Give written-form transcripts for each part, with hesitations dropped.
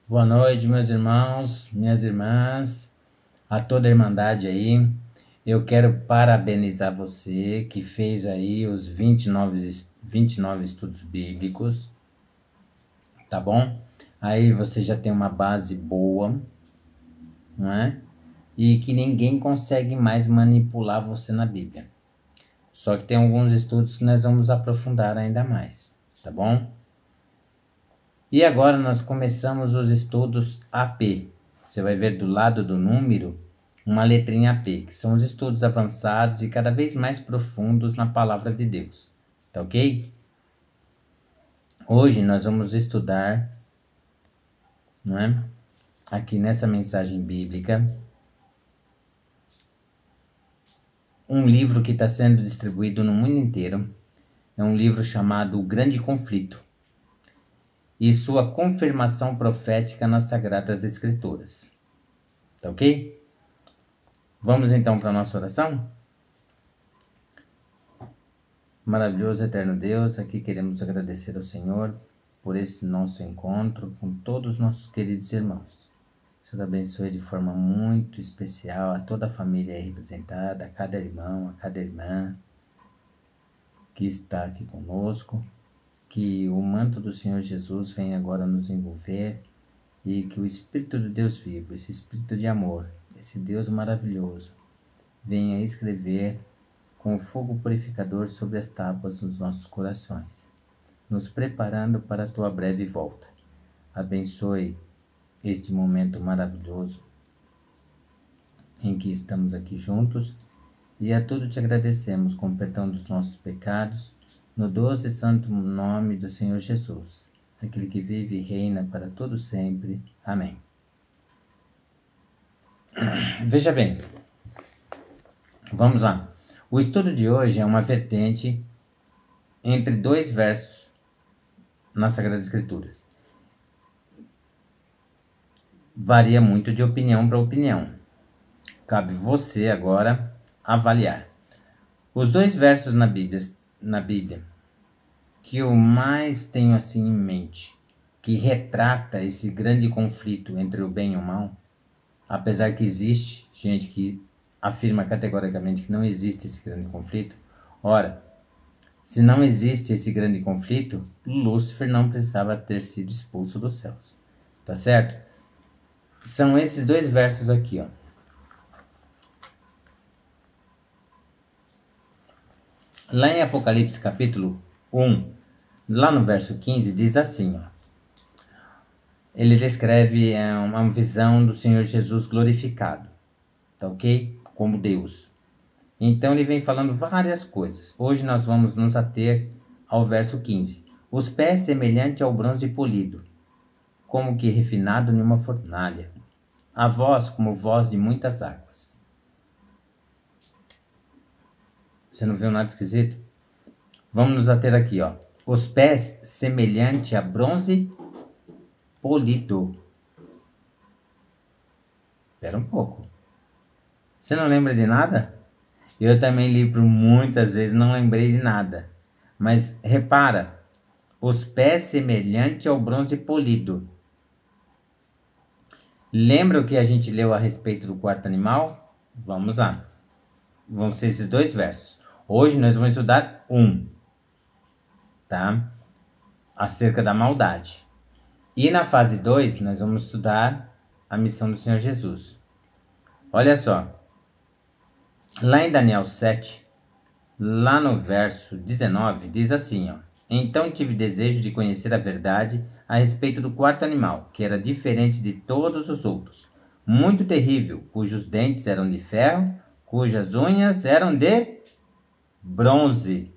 Boa noite, meus irmãos, minhas irmãs, a toda a Irmandade aí. Eu quero parabenizar você que fez aí os 29 estudos bíblicos, tá bom? Aí você já tem uma base boa, não é? E que ninguém consegue mais manipular você na Bíblia. Só que tem alguns estudos que nós vamos aprofundar ainda mais, tá bom? E agora nós começamos os estudos AP. Você vai ver do lado do número uma letrinha AP, que são os estudos avançados e cada vez mais profundos na palavra de Deus. Tá ok? Hoje nós vamos estudar, não é? Aqui nessa mensagem bíblica, um livro que está sendo distribuído no mundo inteiro. É um livro chamado O Grande Conflito e sua confirmação profética nas Sagradas Escrituras. Tá ok? Vamos então para a nossa oração? Maravilhoso eterno Deus, aqui queremos agradecer ao Senhor por esse nosso encontro com todos os nossos queridos irmãos. O Senhor abençoe de forma muito especial a toda a família aí representada, a cada irmão, a cada irmã que está aqui conosco. Que o manto do Senhor Jesus venha agora nos envolver e que o Espírito de Deus vivo, esse Espírito de amor, esse Deus maravilhoso, venha escrever com o fogo purificador sobre as tábuas dos nossos corações, nos preparando para a tua breve volta. Abençoe este momento maravilhoso em que estamos aqui juntos e a tudo te agradecemos com o perdão dos nossos pecados, no doce e santo nome do Senhor Jesus, aquele que vive e reina para todo sempre. Amém. Veja bem, vamos lá. O estudo de hoje é uma vertente entre dois versos nas Sagradas Escrituras. Varia muito de opinião para opinião. Cabe você agora avaliar. Os dois versos na Bíblia que eu mais tenho assim em mente, que retrata esse grande conflito entre o bem e o mal, apesar que existe gente que afirma categoricamente que não existe esse grande conflito. Ora, se não existe esse grande conflito, Lúcifer não precisava ter sido expulso dos céus. Tá certo? São esses dois versos aqui, ó. Lá em Apocalipse capítulo 1, lá no verso 15, diz assim, ó. Ele descreve uma visão do Senhor Jesus glorificado, tá ok? Como Deus. Então ele vem falando várias coisas. Hoje nós vamos nos ater ao verso 15. Os pés semelhante ao bronze polido, como que refinado em uma fornalha. A voz como voz de muitas águas. Você não viu nada esquisito? Vamos nos ater aqui, ó. Os pés semelhante a bronze polido. Espera um pouco. Você não lembra de nada? Eu também li por muitas vezes, não lembrei de nada. Mas repara, os pés semelhante ao bronze polido. Lembra o que a gente leu a respeito do quarto animal? Vamos lá. Vão ser esses dois versos. Hoje nós vamos estudar tá? Acerca da maldade. E na fase 2, nós vamos estudar a missão do Senhor Jesus. Olha só. Lá em Daniel 7, lá no verso 19, diz assim, ó. Então tive desejo de conhecer a verdade a respeito do quarto animal, que era diferente de todos os outros, muito terrível, cujos dentes eram de ferro, cujas unhas eram de bronze.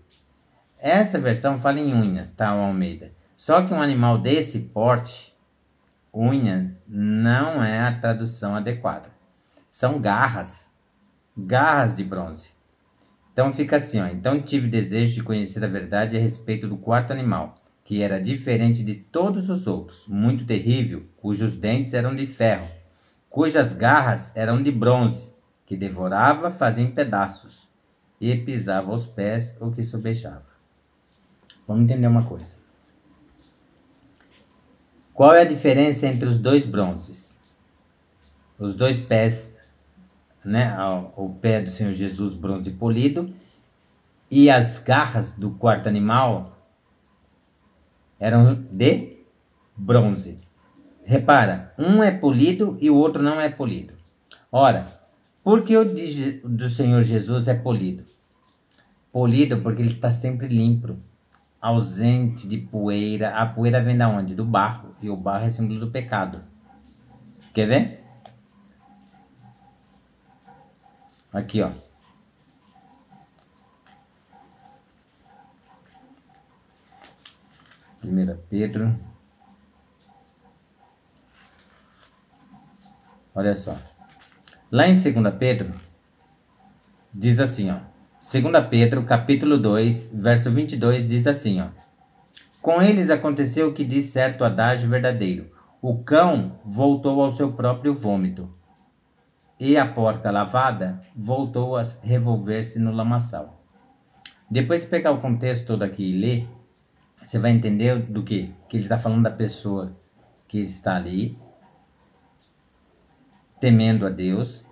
Essa versão fala em unhas, tá, Almeida? Só que um animal desse porte, unhas, não é a tradução adequada. São garras, garras de bronze. Então fica assim, ó. Então tive desejo de conhecer a verdade a respeito do quarto animal, que era diferente de todos os outros, muito terrível, cujos dentes eram de ferro, cujas garras eram de bronze, que devorava, fazia em pedaços, e pisava aos pés o que sobejava. Vamos entender uma coisa. Qual é a diferença entre os dois bronzes? Os dois pés, né? O pé do Senhor Jesus, bronze polido, e as garras do quarto animal eram de bronze. Repara, um é polido e o outro não é polido. Ora, por que o do Senhor Jesus é polido? Polido porque ele está sempre limpo, ausente de poeira. A poeira vem da onde? Do barro. E o barro é símbolo do pecado. Quer ver? Aqui, ó. Primeira Pedro. Olha só. Lá em 2 Pedro, diz assim, ó. 2 Pedro, capítulo 2, verso 22, diz assim, ó. Com eles aconteceu o que diz certo adágio verdadeiro. O cão voltou ao seu próprio vômito, e a porca lavada voltou a revolver-se no lamaçal. Depois, se pegar o contexto todo aqui e ler, você vai entender do quê? Que ele está falando da pessoa que está ali, temendo a Deus,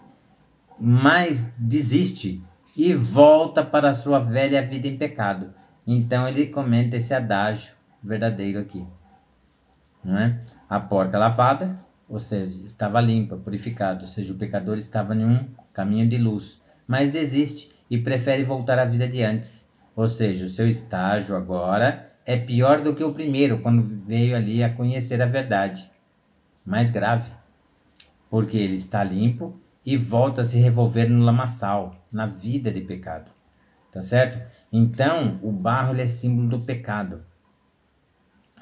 mas desiste e volta para a sua velha vida em pecado. Então ele comenta esse adágio verdadeiro aqui, não é? A porca lavada, ou seja, estava limpa, purificada, ou seja, o pecador estava em um caminho de luz, mas desiste e prefere voltar à vida de antes, ou seja, o seu estágio agora é pior do que o primeiro, quando veio ali a conhecer a verdade, mais grave, porque ele está limpo e volta a se revolver no lamaçal, na vida de pecado, tá certo? Então, o barro ele é símbolo do pecado.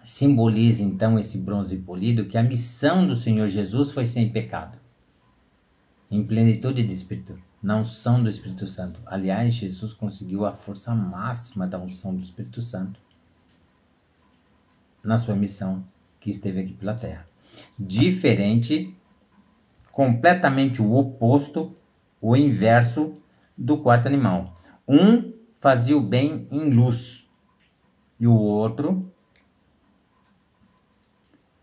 Simboliza então esse bronze polido que a missão do Senhor Jesus foi sem pecado, em plenitude de Espírito, na unção do Espírito Santo. Aliás, Jesus conseguiu a força máxima da unção do Espírito Santo na sua missão que esteve aqui pela terra. Diferente, completamente o oposto, o inverso do quarto animal. Um fazia o bem em luz e o outro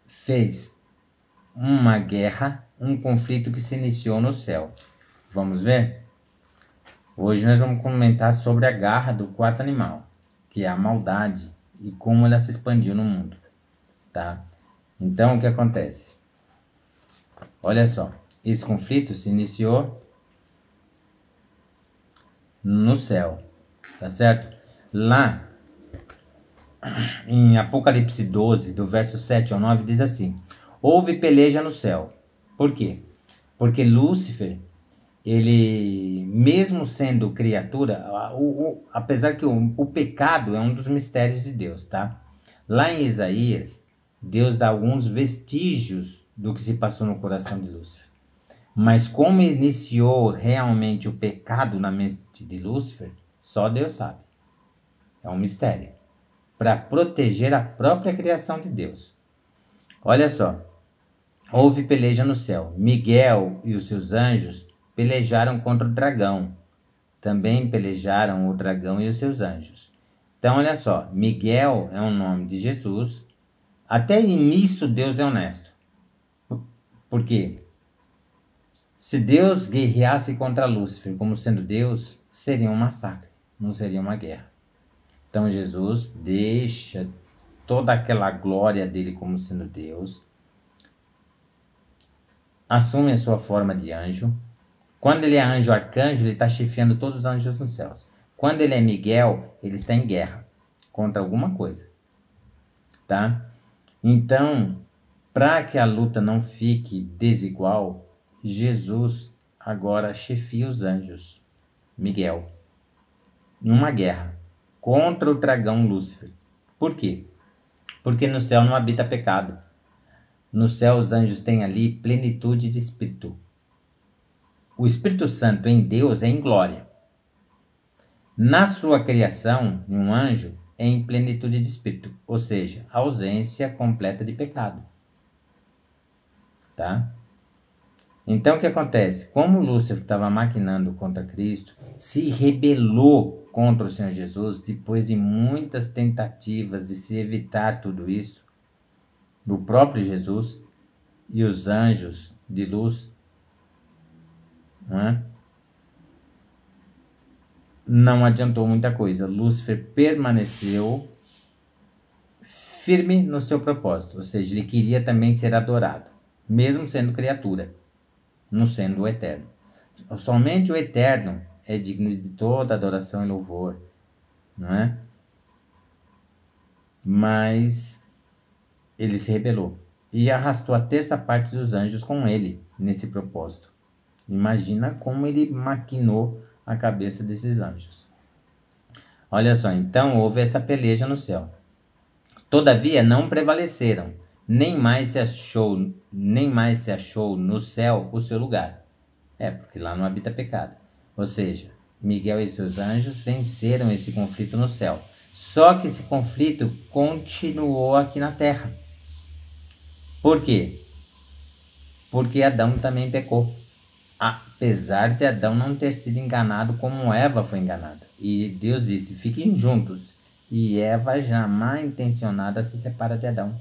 fez uma guerra, um conflito que se iniciou no céu. Vamos ver? Hoje nós vamos comentar sobre a garra do quarto animal, que é a maldade e como ela se expandiu no mundo, tá? Então, o que acontece? Olha só, esse conflito se iniciou no céu, tá certo? Lá em Apocalipse 12, do verso 7 ao 9, diz assim: houve peleja no céu. Por quê? Porque Lúcifer, ele, mesmo sendo criatura, apesar que o pecado é um dos mistérios de Deus, tá? Lá em Isaías, Deus dá alguns vestígios do que se passou no coração de Lúcifer. Mas como iniciou realmente o pecado na mente de Lúcifer, só Deus sabe. É um mistério. Para proteger a própria criação de Deus. Olha só. Houve peleja no céu. Miguel e os seus anjos pelejaram contra o dragão. Também pelejaram o dragão e os seus anjos. Então, olha só. Miguel é um nome de Jesus. Até nisso Deus é honesto. Por quê? Se Deus guerreasse contra Lúcifer como sendo Deus, seria um massacre, não seria uma guerra. Então Jesus deixa toda aquela glória dele como sendo Deus, assume a sua forma de anjo. Quando ele é anjo arcanjo, ele está chefiando todos os anjos nos céus. Quando ele é Miguel, ele está em guerra contra alguma coisa, tá? Então, para que a luta não fique desigual, Jesus agora chefia os anjos, Miguel, em uma guerra contra o dragão Lúcifer. Por quê? Porque no céu não habita pecado. No céu os anjos têm ali plenitude de Espírito. O Espírito Santo em Deus é em glória. Na sua criação, um anjo é em plenitude de Espírito, ou seja, ausência completa de pecado. Tá? Então o que acontece? Como Lúcifer estava maquinando contra Cristo, se rebelou contra o Senhor Jesus, depois de muitas tentativas de se evitar tudo isso, do próprio Jesus e os anjos de luz, não é? Não adiantou muita coisa. Lúcifer permaneceu firme no seu propósito, ou seja, ele queria também ser adorado, mesmo sendo criatura, não sendo o eterno. Somente o eterno é digno de toda adoração e louvor, não é? Mas ele se rebelou e arrastou a terça parte dos anjos com ele nesse propósito. Imagina como ele maquinou a cabeça desses anjos. Olha só, então houve essa peleja no céu. Todavia não prevaleceram, nem mais se achou no céu o seu lugar. Porque lá não habita pecado. Ou seja, Miguel e seus anjos venceram esse conflito no céu. Só que esse conflito continuou aqui na terra. Por quê? Porque Adão também pecou. Apesar de Adão não ter sido enganado como Eva foi enganada. E Deus disse, fiquem juntos. E Eva, jamais intencionada, se separa de Adão.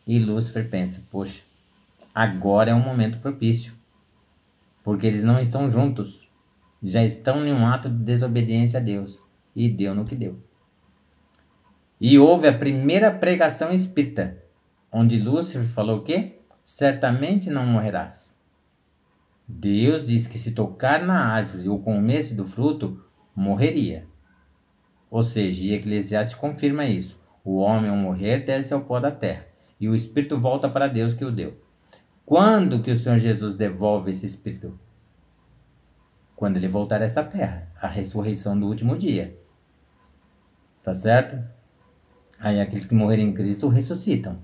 E Lúcifer pensa, poxa, agora é um momento propício. Porque eles não estão juntos. Já estão em um ato de desobediência a Deus. E deu no que deu. E houve a primeira pregação espírita, onde Lúcifer falou o quê? Certamente não morrerás. Deus diz que se tocar na árvore ou comesse do fruto, morreria. Ou seja, e Eclesiastes confirma isso. O homem ao morrer desce ao pó da terra, e o espírito volta para Deus que o deu. Quando que o Senhor Jesus devolve esse espírito? Quando ele voltar a essa terra, a ressurreição do último dia. Tá certo? Aí aqueles que morrerem em Cristo ressuscitam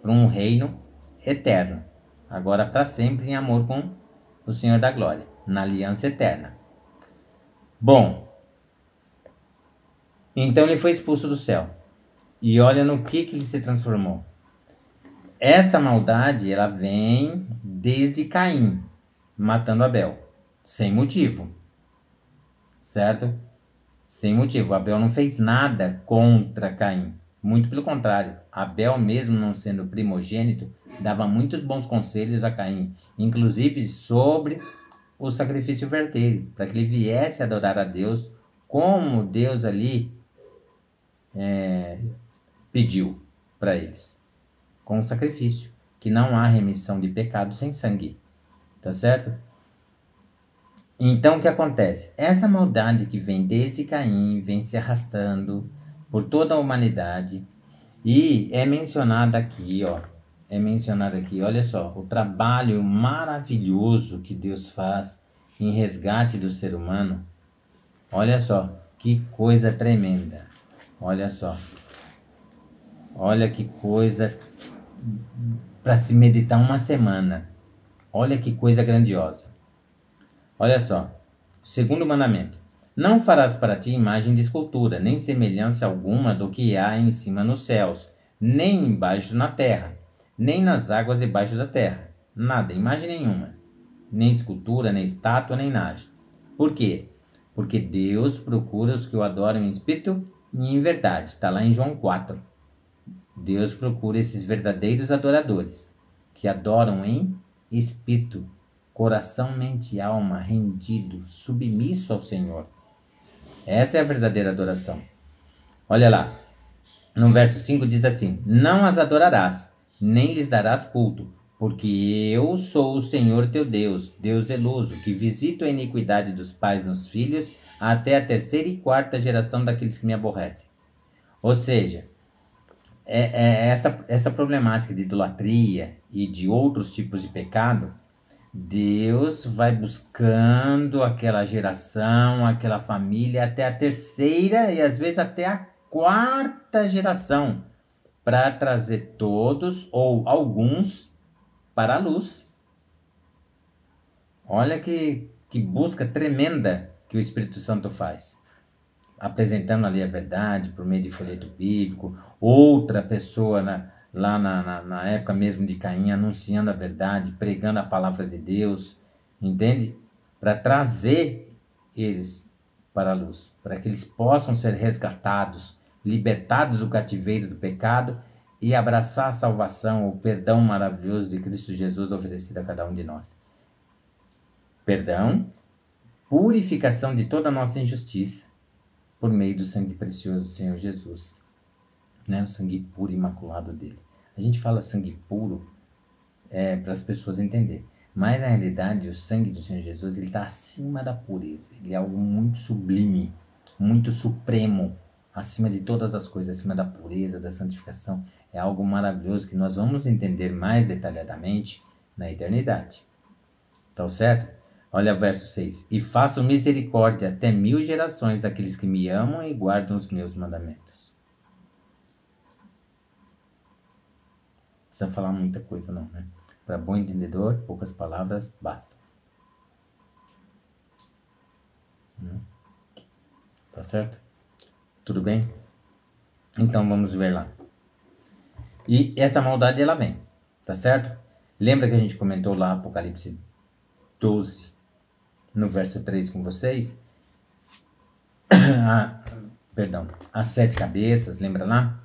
para um reino eterno, agora para sempre em amor com o Senhor da Glória, na aliança eterna. Bom, então ele foi expulso do céu. E olha no que ele se transformou. Essa maldade, ela vem desde Caim, matando Abel, sem motivo, certo? Sem motivo. Abel não fez nada contra Caim. Muito pelo contrário. Abel, mesmo não sendo primogênito, dava muitos bons conselhos a Caim, inclusive sobre o sacrifício verdadeiro, para que ele viesse adorar a Deus como Deus ali pediu para eles, com o sacrifício, que não há remissão de pecado sem sangue, tá certo? Então o que acontece? Essa maldade que vem desde Caim, vem se arrastando por toda a humanidade e é mencionada aqui, olha só, o trabalho maravilhoso que Deus faz em resgate do ser humano. Olha só, que coisa tremenda. Olha só. Olha que coisa para se meditar uma semana. Olha que coisa grandiosa. Olha só, segundo mandamento. Não farás para ti imagem de escultura, nem semelhança alguma do que há em cima nos céus, nem embaixo na terra, nem nas águas debaixo da terra. Nada, imagem nenhuma. Nem escultura, nem estátua, nem nada. Por quê? Porque Deus procura os que o adoram em espírito e em verdade. Está lá em João 4. Deus procura esses verdadeiros adoradores, que adoram em espírito, coração, mente e alma, rendido, submisso ao Senhor. Essa é a verdadeira adoração. Olha lá, no verso 5 diz assim, não as adorarás, nem lhes darás culto, porque eu sou o Senhor teu Deus, Deus zeloso, que visito a iniquidade dos pais nos filhos, até a terceira e quarta geração daqueles que me aborrecem. Ou seja, essa problemática de idolatria e de outros tipos de pecado, Deus vai buscando aquela geração, aquela família, até a terceira e às vezes até a quarta geração, para trazer todos ou alguns para a luz. Olha que busca tremenda que o Espírito Santo faz. Apresentando ali a verdade por meio de folheto bíblico, outra pessoa lá na época mesmo de Caim, anunciando a verdade, pregando a palavra de Deus, entende? Para trazer eles para a luz, para que eles possam ser resgatados, libertados do cativeiro do pecado e abraçar a salvação, o perdão maravilhoso de Cristo Jesus oferecido a cada um de nós. Perdão, purificação de toda a nossa injustiça por meio do sangue precioso do Senhor Jesus, né? O sangue puro e imaculado dele. A gente fala sangue puro para as pessoas entenderem, mas na realidade o sangue do Senhor Jesus ele está acima da pureza. Ele é algo muito sublime, muito supremo, acima de todas as coisas, acima da pureza, da santificação. É algo maravilhoso que nós vamos entender mais detalhadamente na eternidade. Tá certo? Olha o verso 6. E faço misericórdia até 1000 gerações daqueles que me amam e guardam os meus mandamentos. Não precisa falar muita coisa não, né? Para bom entendedor, poucas palavras bastam. Tá certo? Tudo bem? Então vamos ver lá. E essa maldade ela vem, tá certo? Lembra que a gente comentou lá Apocalipse 12, no verso 3 com vocês? Perdão, as 7 cabeças, lembra lá?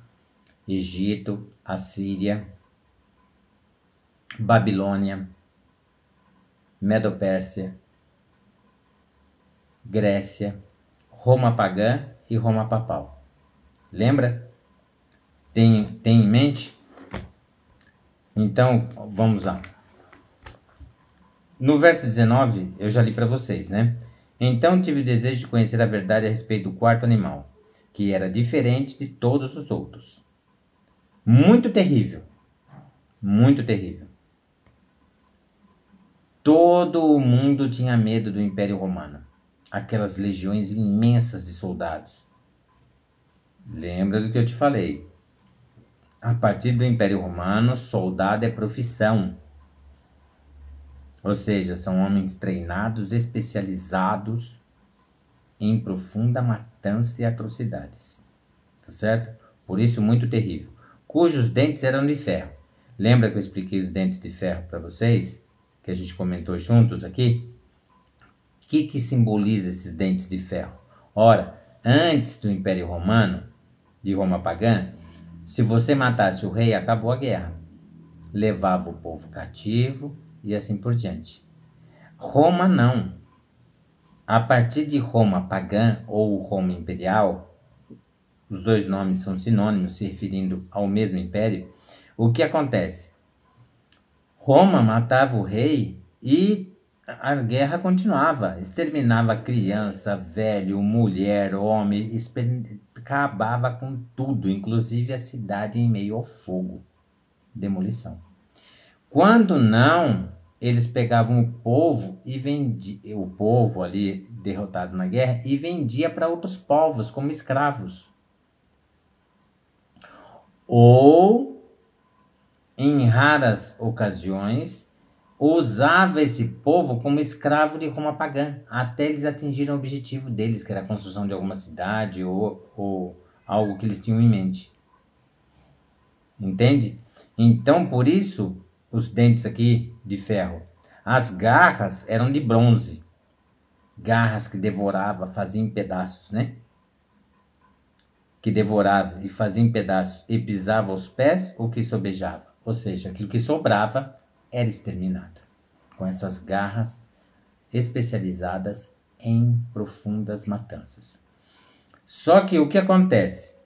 Egito, Assíria, Babilônia, Medo-Pérsia, Grécia, Roma pagã e Roma papal. Lembra? Tem em mente? Então, vamos lá. No verso 19, eu já li para vocês, né? Então tive o desejo de conhecer a verdade a respeito do quarto animal, que era diferente de todos os outros. Muito terrível. Muito terrível. Todo o mundo tinha medo do Império Romano. Aquelas legiões imensas de soldados. Lembra do que eu te falei? A partir do Império Romano, soldado é profissão. Ou seja, são homens treinados, especializados em profunda matança e atrocidades. Tá certo? Por isso, muito terrível. Cujos dentes eram de ferro. Lembra que eu expliquei os dentes de ferro para vocês? Que a gente comentou juntos aqui? O que simboliza esses dentes de ferro? Ora, antes do Império Romano, de Roma pagã, se você matasse o rei, acabou a guerra. Levava o povo cativo e assim por diante. Roma não. A partir de Roma pagã ou Roma imperial, os dois nomes são sinônimos, se referindo ao mesmo império, o que acontece? Roma matava o rei e a guerra continuava, exterminava criança, velho, mulher, homem, acabava com tudo, inclusive a cidade em meio ao fogo. Demolição. Quando não, eles pegavam o povo e vendiam, o povo ali derrotado na guerra, e vendia para outros povos como escravos. Ou, em raras ocasiões, usava esse povo como escravo de Roma pagã, até eles atingirem o objetivo deles, que era a construção de alguma cidade ou algo que eles tinham em mente. Entende? Então, por isso, os dentes aqui de ferro. As garras eram de bronze. Garras que devorava, fazia em pedaços, né? Que devorava e fazia em pedaços e pisava os pés ou que sobejava. Ou seja, aquilo que sobrava era exterminado. Com essas garras especializadas em profundas matanças. Só que o que acontece?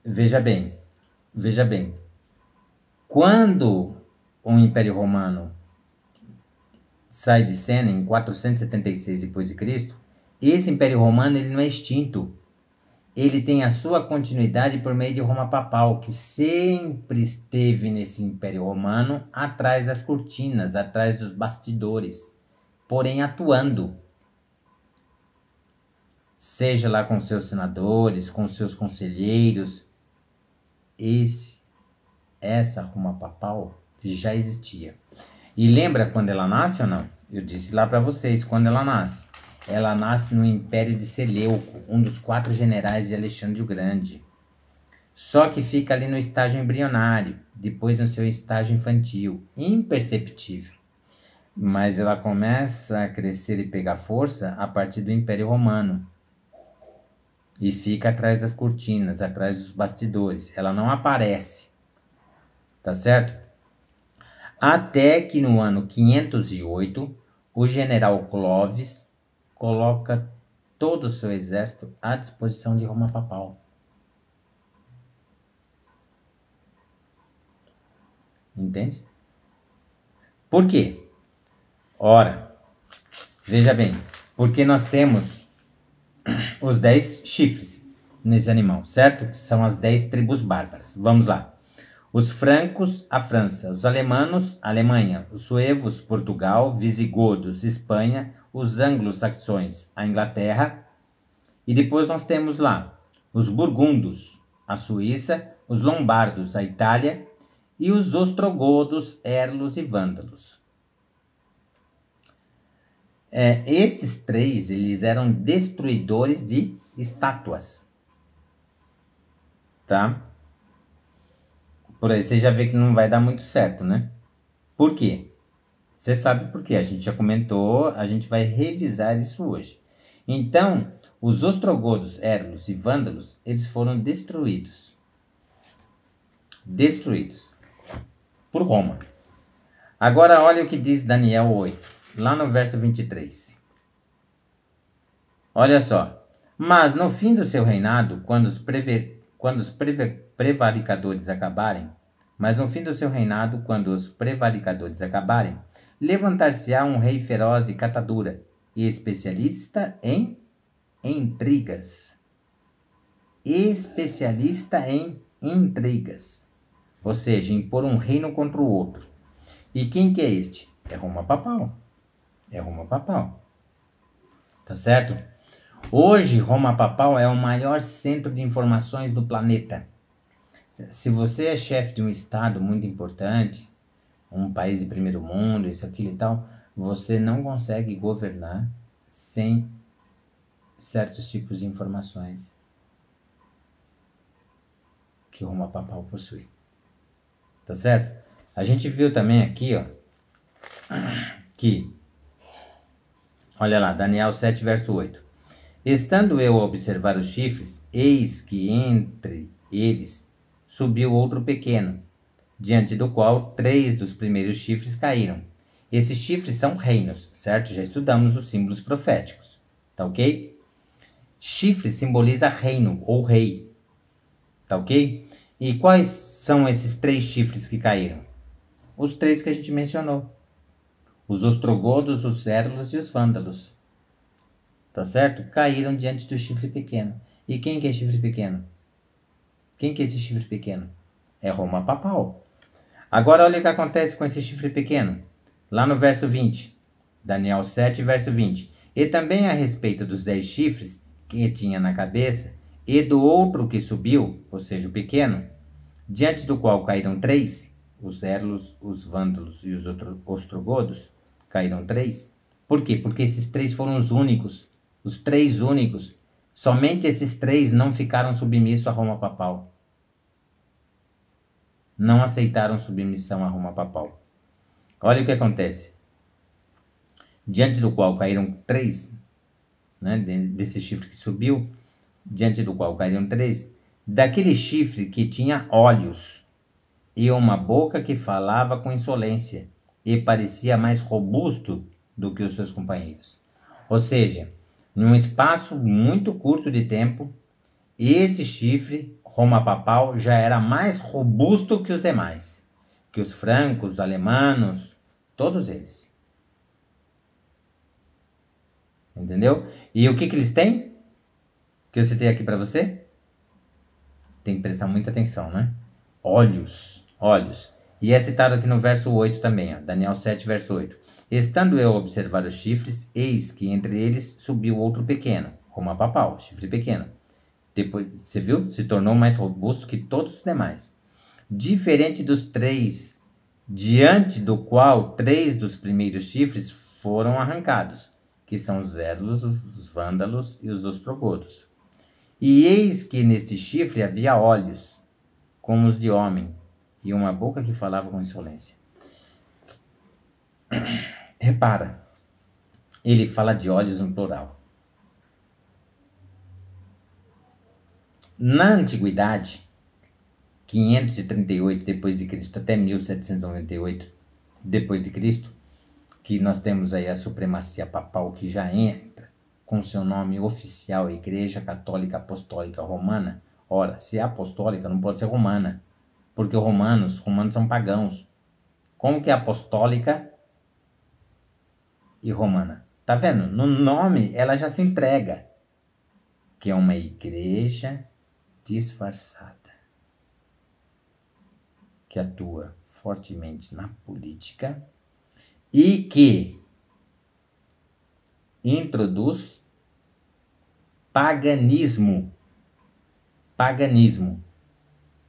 Veja bem. Quando o Império Romano sai de cena em 476 d.C., esse Império Romano ele não é extinto. Ele tem a sua continuidade por meio de Roma Papal, que sempre esteve nesse Império Romano atrás das cortinas, atrás dos bastidores, porém atuando. Seja lá com seus senadores, com seus conselheiros, essa Roma Papal já existia. E lembra quando ela nasce ou não? Eu disse lá para vocês, quando ela nasce. Ela nasce no Império de Seleuco, um dos 4 generais de Alexandre o Grande. Só que fica ali no estágio embrionário, depois no seu estágio infantil, imperceptível. Mas ela começa a crescer e pegar força a partir do Império Romano. e fica atrás das cortinas, atrás dos bastidores. Ela não aparece, tá certo? Até que no ano 508, o general Clovis coloca todo o seu exército à disposição de Roma papal. Entende? Por quê? Ora, veja bem, porque nós temos os 10 chifres nesse animal, certo? Que são as 10 tribos bárbaras. Vamos lá. Os francos, a França. Os alemanos, a Alemanha. Os suevos, Portugal. Visigodos, Espanha. Os anglo-saxões, a Inglaterra. E depois nós temos lá os burgundos, a Suíça. Os lombardos, a Itália. E os ostrogodos, érlos e vândalos. Estes três, eles eram destruidores de estátuas. Tá? Por aí você já vê que não vai dar muito certo, né? Por quê? Você sabe por quê? A gente já comentou, a gente vai revisar isso hoje. Então, os ostrogodos, érlos e vândalos, eles foram destruídos. Destruídos por Roma. Agora olha o que diz Daniel 8, lá no verso 23. Olha só. Mas no fim do seu reinado, quando os prevaricadores acabarem, levantar-se-á um rei feroz de catadura e especialista em intrigas. Especialista em intrigas. Ou seja, impor um reino contra o outro. E quem que é este? É Roma papal. É Roma papal. Tá certo? Hoje, Roma papal é o maior centro de informações do planeta. Se você é chefe de um estado muito importante, um país de primeiro mundo, isso, aquilo e tal, você não consegue governar sem certos tipos de informações que Roma papal possui. Tá certo? A gente viu também aqui, ó, que, olha lá, Daniel 7, verso 8. Estando eu a observar os chifres, eis que entre eles subiu outro pequeno, diante do qual 3 dos primeiros chifres caíram. Esses chifres são reinos, certo? Já estudamos os símbolos proféticos, tá ok? Chifre simboliza reino ou rei, tá ok? E quais são esses 3 chifres que caíram? Os 3 que a gente mencionou. Os ostrogodos, os érlos e os vândalos. Tá certo? Caíram diante do chifre pequeno. E quem que é chifre pequeno? Quem que é esse chifre pequeno? É Roma papal. Agora olha o que acontece com esse chifre pequeno. Lá no verso 20. Daniel 7, verso 20. E também a respeito dos 10 chifres que tinha na cabeça, e do outro que subiu, ou seja, o pequeno, diante do qual caíram 3, os érlos, os vândalos e os ostrogodos, caíram 3. Por quê? Porque esses 3 foram os únicos. Os 3 únicos. Somente esses 3 não ficaram submissos a Roma papal. Não aceitaram submissão a Roma papal. Olha o que acontece. Diante do qual caíram 3, né, desse chifre que subiu, diante do qual caíram 3, daquele chifre que tinha olhos e uma boca que falava com insolência e parecia mais robusto do que os seus companheiros. Ou seja, num espaço muito curto de tempo, esse chifre, Roma papal, já era mais robusto que os demais, que os francos, os alemanos, todos eles. Entendeu? E o que eles têm? Que eu citei aqui para você? Tem que prestar muita atenção, né? Olhos, olhos. E é citado aqui no verso 8 também, ó, Daniel 7, verso 8. Estando eu a observar os chifres, eis que entre eles subiu outro pequeno, Roma papal, chifre pequeno. Depois, você viu? Se tornou mais robusto que todos os demais. Diferente dos 3, diante do qual 3 dos primeiros chifres foram arrancados, que são os érlos, os vândalos e os ostrogodos. E eis que neste chifre havia olhos, como os de homem, e uma boca que falava com insolência. Repara, ele fala de olhos no plural. Na antiguidade, 538 depois de Cristo até 1798 depois de Cristo, que nós temos aí a supremacia papal que já entra com seu nome oficial, Igreja Católica Apostólica Romana. Ora, se é apostólica, não pode ser romana, porque os romanos são pagãos. Como que é apostólica e romana? Tá vendo? No nome ela já se entrega, que é uma igreja disfarçada, que atua fortemente na política e que introduz paganismo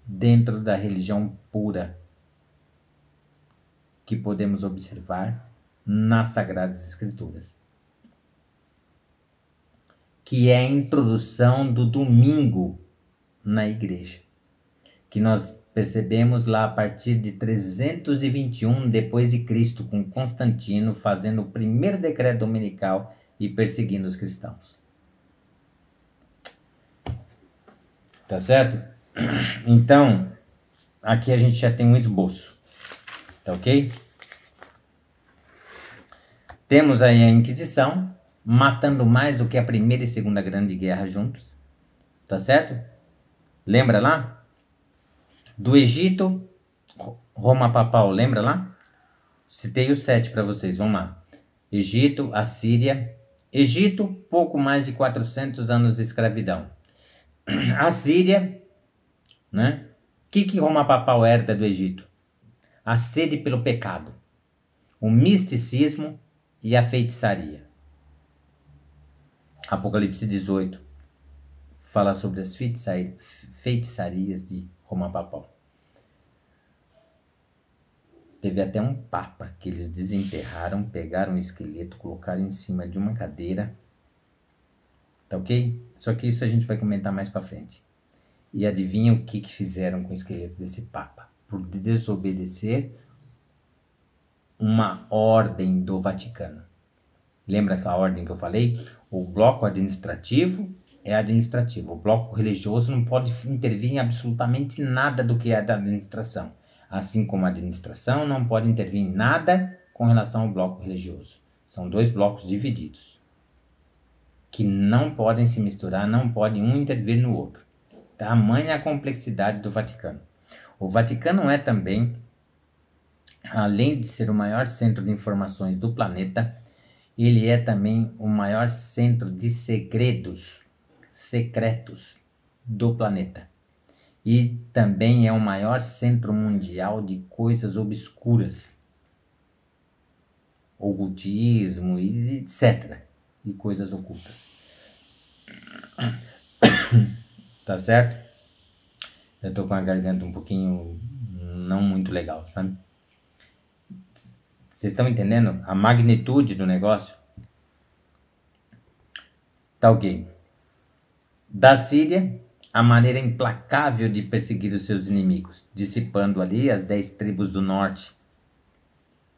dentro da religião pura, que podemos observar nas Sagradas Escrituras, que é a introdução do domingo na igreja, que nós percebemos lá a partir de 321 depois de Cristo, com Constantino fazendo o primeiro decreto dominical e perseguindo os cristãos. Tá certo? Então, aqui a gente já tem um esboço. Tá ok? Temos aí a Inquisição, matando mais do que a Primeira e Segunda Grande Guerra juntos. Tá certo? Lembra lá? Do Egito, Roma Papal, lembra lá? Citei os 7 para vocês, vamos lá. Egito, Assíria. Egito, pouco mais de 400 anos de escravidão. Assíria, né? O que Roma Papal herda do Egito? A sede pelo pecado, o misticismo e a feitiçaria. Apocalipse 18 fala sobre as feitiçarias de Roma Papal. Teve até um papa que eles desenterraram, pegaram um esqueleto, colocaram em cima de uma cadeira. Tá ok? Só que isso a gente vai comentar mais para frente. E adivinha o que fizeram com o esqueleto desse papa? Por desobedecer uma ordem do Vaticano. Lembra a ordem que eu falei? O bloco administrativo é administrativo. O bloco religioso não pode intervir em absolutamente nada do que é da administração. Assim como a administração não pode intervir em nada com relação ao bloco religioso. São 2 blocos divididos, que não podem se misturar, não podem um intervir no outro. Tamanha a complexidade do Vaticano. O Vaticano é também, além de ser o maior centro de informações do planeta, ele é também o maior centro de segredos secretos do planeta. E também é o maior centro mundial de coisas obscuras, ocultismo e etc. E coisas ocultas. Tá certo? Eu tô com a garganta um pouquinho não muito legal, sabe? Vocês estão entendendo a magnitude do negócio? Tá ok. Da Síria, a maneira implacável de perseguir os seus inimigos, dissipando ali as 10 tribos do norte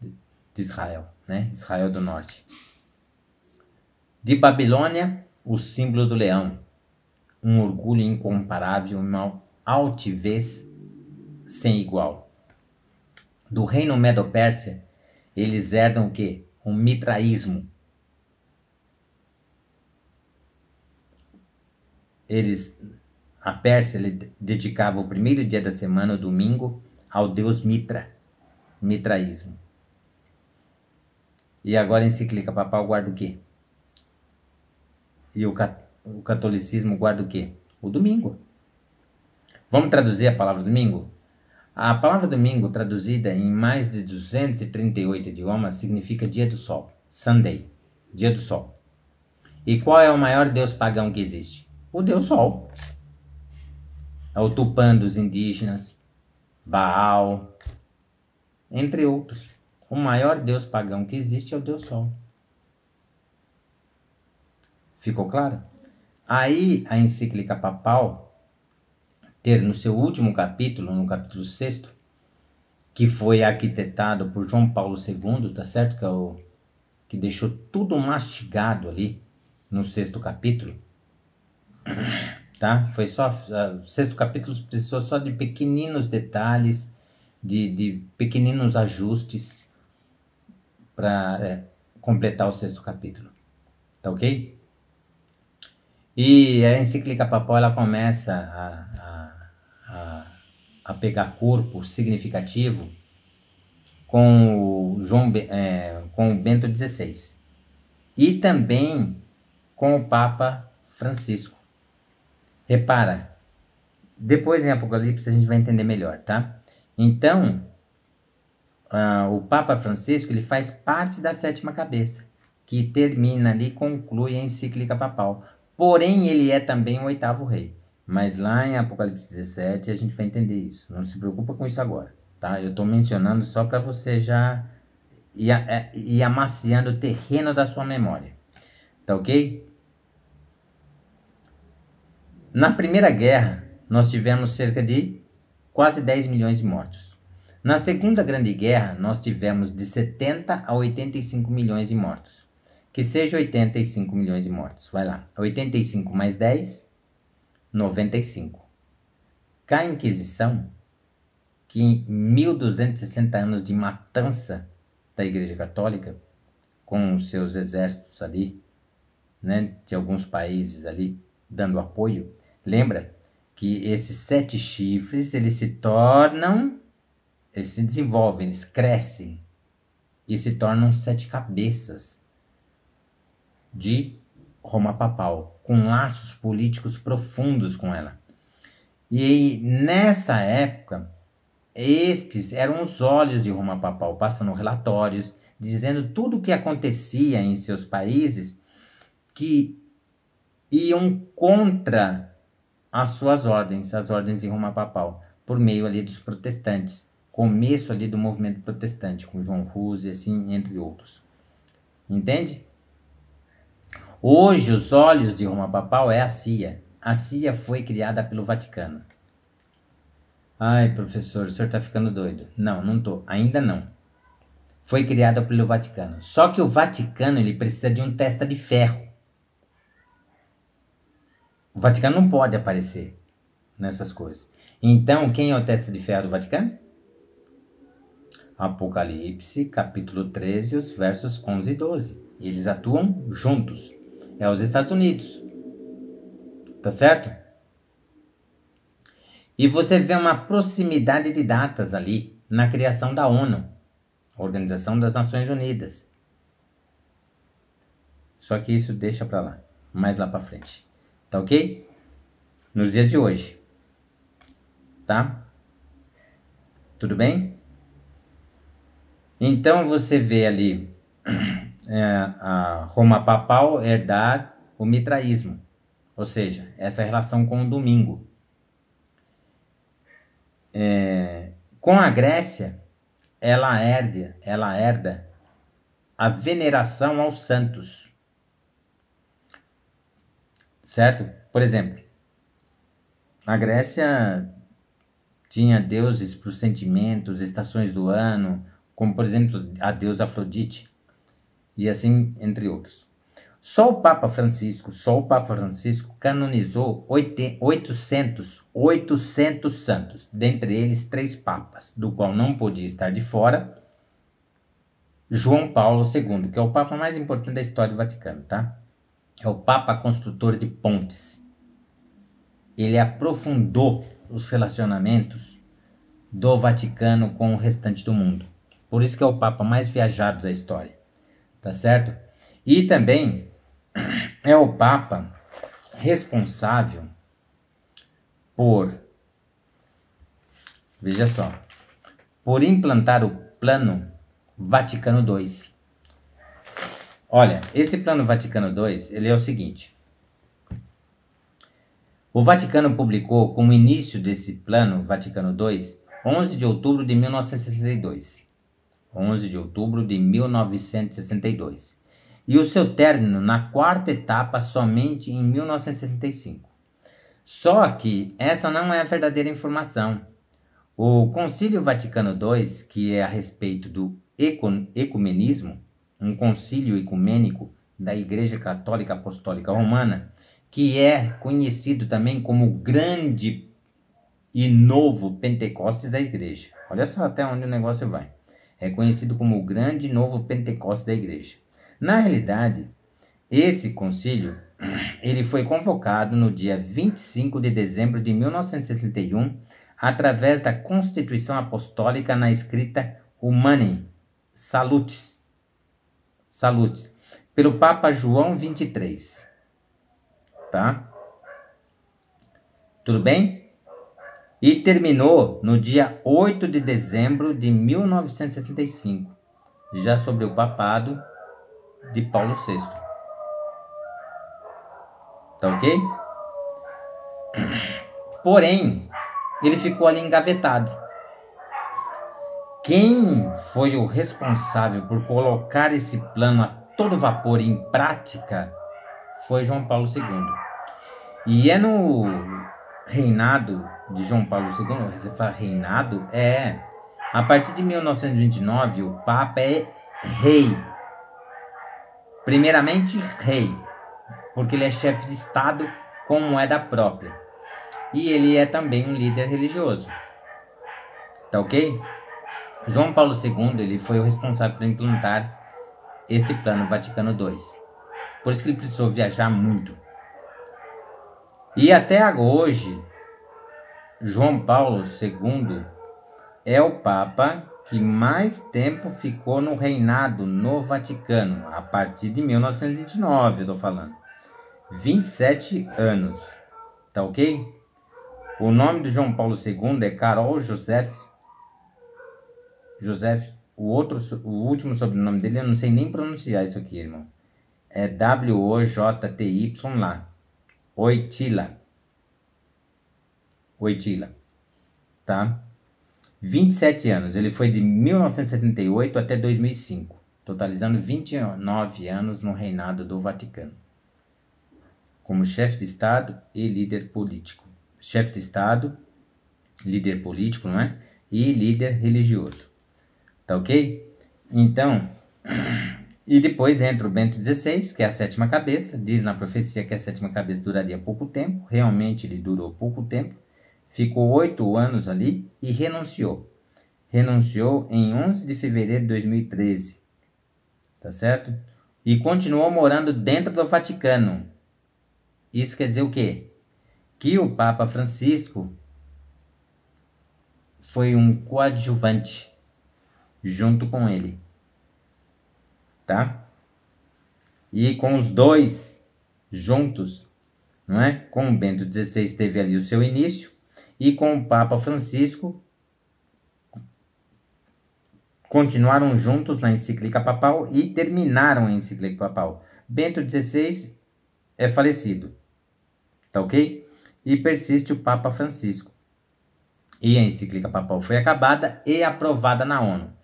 de Israel, né? Israel do norte. De Babilônia, o símbolo do leão, um orgulho incomparável, uma altivez sem igual. Do reino Medo-Pérsia, eles herdam o quê? Um mitraísmo. A Pérsia dedicava o primeiro dia da semana, o domingo, ao deus Mitra, mitraísmo. E agora a encíclica papal guarda o quê? E o catolicismo guarda o quê? O domingo. Vamos traduzir a palavra domingo? A palavra domingo, traduzida em mais de 238 idiomas, significa dia do sol. Sunday, dia do sol. E qual é o maior deus pagão que existe? O deus sol. É o Tupã dos indígenas, Baal, entre outros. O maior deus pagão que existe é o deus sol. Ficou claro? Aí a encíclica papal ter no seu último capítulo, no capítulo 6º, que foi arquitetado por João Paulo II, tá certo? Que é o que deixou tudo mastigado ali no 6º capítulo. tá? Foi só, o sexto capítulo precisou só de pequeninos detalhes, de pequeninos ajustes para completar o sexto capítulo, tá ok? E a encíclica papal ela começa a pegar corpo significativo com com o Bento XVI e também com o Papa Francisco. Repara, depois em Apocalipse a gente vai entender melhor, tá? Então, o Papa Francisco ele faz parte da sétima cabeça, que termina ali e conclui a encíclica papal. Porém, ele é também o oitavo rei. Mas lá em Apocalipse 17 a gente vai entender isso. Não se preocupa com isso agora, tá? Eu estou mencionando só para você já ir amaciando o terreno da sua memória, tá ok? Na Primeira Guerra, nós tivemos cerca de quase 10 milhões de mortos. Na Segunda Grande Guerra, nós tivemos de 70 a 85 milhões de mortos. Que seja 85 milhões de mortos. Vai lá. 85 mais 10, 95. Com a Inquisição, que em 1260 anos de matança da Igreja Católica, com os seus exércitos ali, né, de alguns países ali, dando apoio, lembra que esses 7 chifres, eles se desenvolvem, eles crescem e se tornam 7 cabeças de Roma Papal, com laços políticos profundos com ela. E nessa época, estes eram os olhos de Roma Papal, passando relatórios, dizendo tudo o que acontecia em seus países que iam contra as suas ordens, as ordens de Roma Papal, por meio ali dos protestantes. Começo ali do movimento protestante, com João Hus e assim, entre outros. Entende? Hoje, os olhos de Roma Papal é a CIA. A CIA foi criada pelo Vaticano. Ai, professor, o senhor está ficando doido. Não, não estou. Ainda não. Foi criada pelo Vaticano. Só que o Vaticano ele precisa de um testa de ferro. O Vaticano não pode aparecer nessas coisas. Então, quem é o testa de ferro do Vaticano? Apocalipse, capítulo 13, os versos 11 e 12. Eles atuam juntos. É os Estados Unidos. Tá certo? E você vê uma proximidade de datas ali na criação da ONU, Organização das Nações Unidas. Só que isso deixa para lá, mais lá para frente. Tá ok? Nos dias de hoje. Tá? Tudo bem? Então você vê ali a Roma Papal herdar o mitraísmo, ou seja, essa relação com o domingo. Com a Grécia, ela herda a veneração aos santos. Certo? Por exemplo, a Grécia tinha deuses para os sentimentos, estações do ano, como por exemplo a deusa Afrodite, e assim entre outros. Só o Papa Francisco canonizou 800 santos, dentre eles 3 papas, do qual não podia estar de fora João Paulo II, que é o papa mais importante da história do Vaticano, tá? É o papa construtor de pontes. Ele aprofundou os relacionamentos do Vaticano com o restante do mundo. Por isso que é o papa mais viajado da história, tá certo? E também é o papa responsável por, veja só, por implantar o plano Vaticano II. Olha, esse plano Vaticano II, ele é o seguinte. O Vaticano publicou como início desse plano Vaticano II, 11 de outubro de 1962. 11 de outubro de 1962. E o seu término na 4ª etapa somente em 1965. Só que essa não é a verdadeira informação. O Concílio Vaticano II, que é a respeito do ecumenismo, um concílio ecumênico da Igreja Católica Apostólica Romana, que é conhecido também como o grande e novo Pentecostes da igreja. Olha só até onde o negócio vai. É conhecido como o grande e novo Pentecostes da igreja. Na realidade, esse concílio ele foi convocado no dia 25 de dezembro de 1961 através da Constituição Apostólica na escrita Humanae Salutis, pelo Papa João 23. Tá? Tudo bem? E terminou no dia 8 de dezembro de 1965, já sobre o papado de Paulo VI. Tá ok? Porém, ele ficou ali engavetado. Quem foi o responsável por colocar esse plano a todo vapor em prática foi João Paulo II. E é no reinado de João Paulo II, você fala reinado, a partir de 1929 o Papa é rei. Primeiramente rei, porque ele é chefe de Estado com moeda própria. E ele é também um líder religioso. Tá ok? João Paulo II ele foi o responsável por implantar este plano Vaticano II. Por isso que ele precisou viajar muito. E até hoje, João Paulo II é o Papa que mais tempo ficou no reinado no Vaticano, a partir de 1929, eu tô falando. 27 anos, tá ok? O nome do João Paulo II é Carol Joseph, o último sobrenome dele eu não sei nem pronunciar isso aqui, irmão. É W-O-J-T-Y lá. Wojtyla, tá? 27 anos. Ele foi de 1978 até 2005, totalizando 29 anos no reinado do Vaticano, como chefe de Estado e líder político. Chefe de Estado, líder político, não é? E líder religioso. Tá ok? Então, e depois entra o Bento XVI, que é a sétima cabeça. Diz na profecia que a sétima cabeça duraria pouco tempo. Realmente ele durou pouco tempo. Ficou 8 anos ali e renunciou. Renunciou em 11 de fevereiro de 2013. Tá certo? E continuou morando dentro do Vaticano. Isso quer dizer o quê? Que o Papa Francisco foi um coadjuvante junto com ele. Tá? E com os dois juntos, não é? Com o Bento XVI teve ali o seu início e com o Papa Francisco continuaram juntos na encíclica papal e terminaram a encíclica papal. Bento XVI é falecido, tá ok? E persiste o Papa Francisco. E a encíclica papal foi acabada e aprovada na ONU.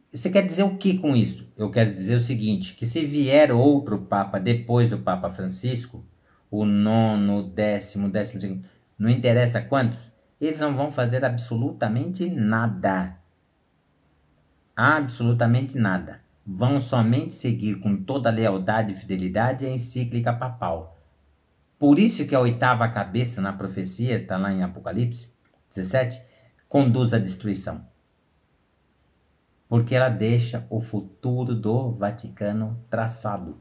Você quer dizer o que com isso? Eu quero dizer o seguinte, que se vier outro Papa depois do Papa Francisco, o nono, o décimo, não interessa quantos, eles não vão fazer absolutamente nada. Absolutamente nada. Vão somente seguir com toda a lealdade e fidelidade a encíclica papal. Por isso que a oitava cabeça na profecia, está lá em Apocalipse 17, conduz à destruição. Porque ela deixa o futuro do Vaticano traçado.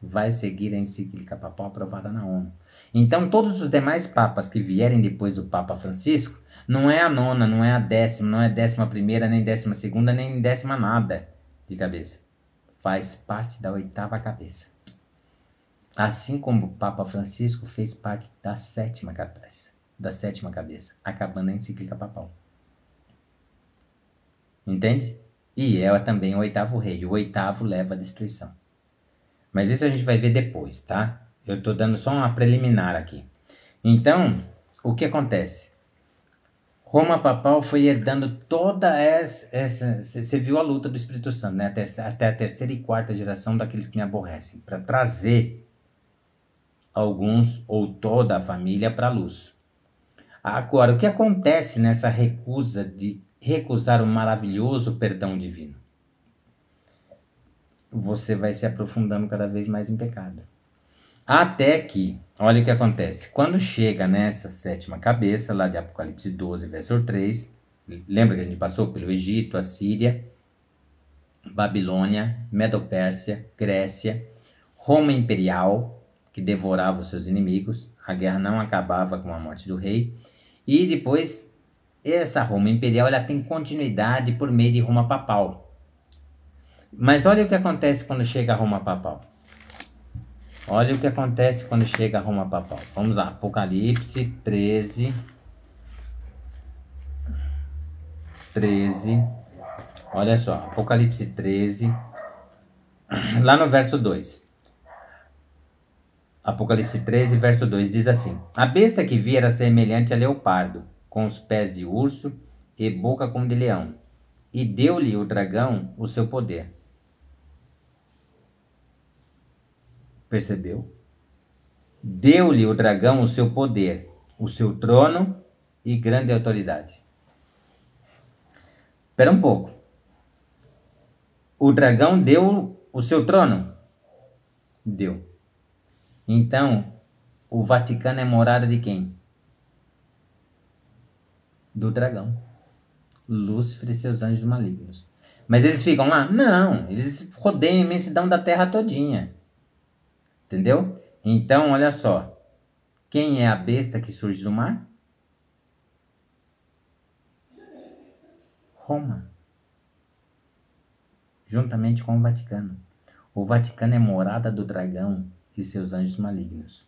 Vai seguir a encíclica papal aprovada na ONU. Então, todos os demais papas que vierem depois do Papa Francisco, não é a nona, não é a décima, não é a 11ª, nem 12ª, nem 10ª nada de cabeça. Faz parte da oitava cabeça. Assim como o Papa Francisco fez parte da sétima cabeça, acabando a encíclica papal. Entende? E é também o oitavo rei. O oitavo leva à destruição. Mas isso a gente vai ver depois, tá? Eu tô dando só uma preliminar aqui. Então, o que acontece? Roma papal foi herdando toda essa... Você viu a luta do Espírito Santo, né? Até a terceira e quarta geração daqueles que me aborrecem. Para trazer alguns ou toda a família para a luz. Agora, o que acontece nessa recusa de recusar o maravilhoso perdão divino? Você vai se aprofundando cada vez mais em pecado. Até que, olha o que acontece. Quando chega nessa sétima cabeça, lá de Apocalipse 12, verso 3, lembra que a gente passou pelo Egito, Assíria, Babilônia, Medo-Pérsia, Grécia, Roma Imperial, que devorava os seus inimigos. A guerra não acabava com a morte do rei. E depois, essa Roma Imperial ela tem continuidade por meio de Roma Papal. Mas olha o que acontece quando chega a Roma Papal. Olha o que acontece quando chega a Roma Papal. Vamos lá, Apocalipse 13. Olha só, Apocalipse 13, lá no verso 2. Apocalipse 13, verso 2 diz assim: A besta que vi era semelhante a leopardo, com os pés de urso e boca como de leão, e deu-lhe o dragão o seu poder. Percebeu? Deu-lhe o dragão o seu poder, o seu trono e grande autoridade. Espera um pouco. O dragão deu o seu trono? Deu. Então, o Vaticano é morada de quem? Do dragão. Lúcifer e seus anjos malignos. Mas eles ficam lá? Não, eles rodeiam a imensidão da terra todinha. Entendeu? Então, olha só. Quem é a besta que surge do mar? Roma. Juntamente com o Vaticano. O Vaticano é morada do dragão e seus anjos malignos.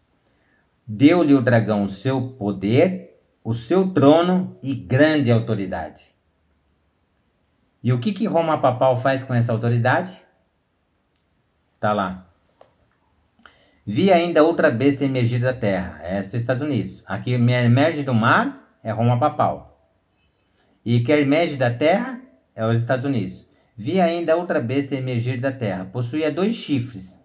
Deu-lhe o dragão o seu poder, o seu trono e grande autoridade. E o que Roma Papal faz com essa autoridade? Tá lá. Vi ainda outra besta emergir da terra. Esta é os Estados Unidos. A que emerge do mar é Roma Papal. E que emerge da terra é os Estados Unidos. Vi ainda outra besta emergir da terra. Possuía 2 chifres,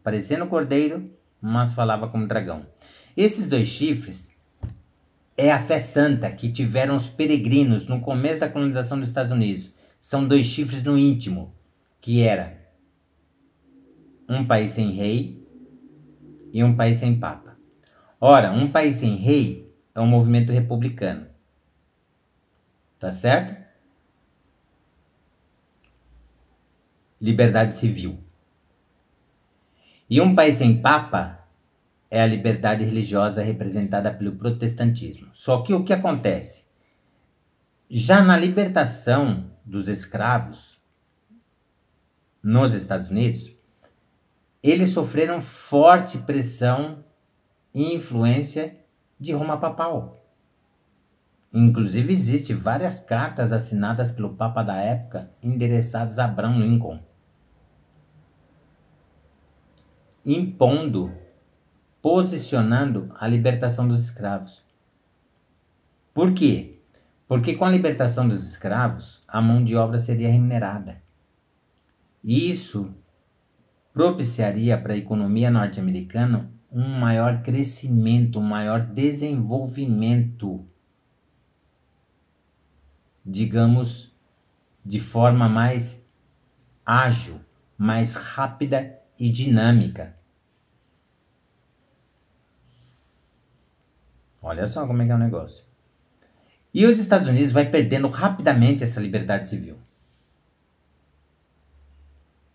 parecendo cordeiro, mas falava como dragão. Esses 2 chifres é a fé santa que tiveram os peregrinos no começo da colonização dos Estados Unidos. São 2 chifres no íntimo, que era um país sem rei e um país sem papa. Ora, um país sem rei é um movimento republicano. Tá certo? Liberdade civil. E um país sem papa é a liberdade religiosa representada pelo protestantismo. Só que o que acontece? Já na libertação dos escravos nos Estados Unidos, eles sofreram forte pressão e influência de Roma Papal. Inclusive, existem várias cartas assinadas pelo Papa da época endereçadas a Abraham Lincoln, impondo, posicionando a libertação dos escravos. Por quê? Porque com a libertação dos escravos, a mão de obra seria remunerada. Isso propiciaria para a economia norte-americana um maior crescimento, um maior desenvolvimento, digamos, de forma mais ágil, mais rápida e dinâmica. Olha só como é que é o negócio. E os Estados Unidos vai perdendo rapidamente essa liberdade civil.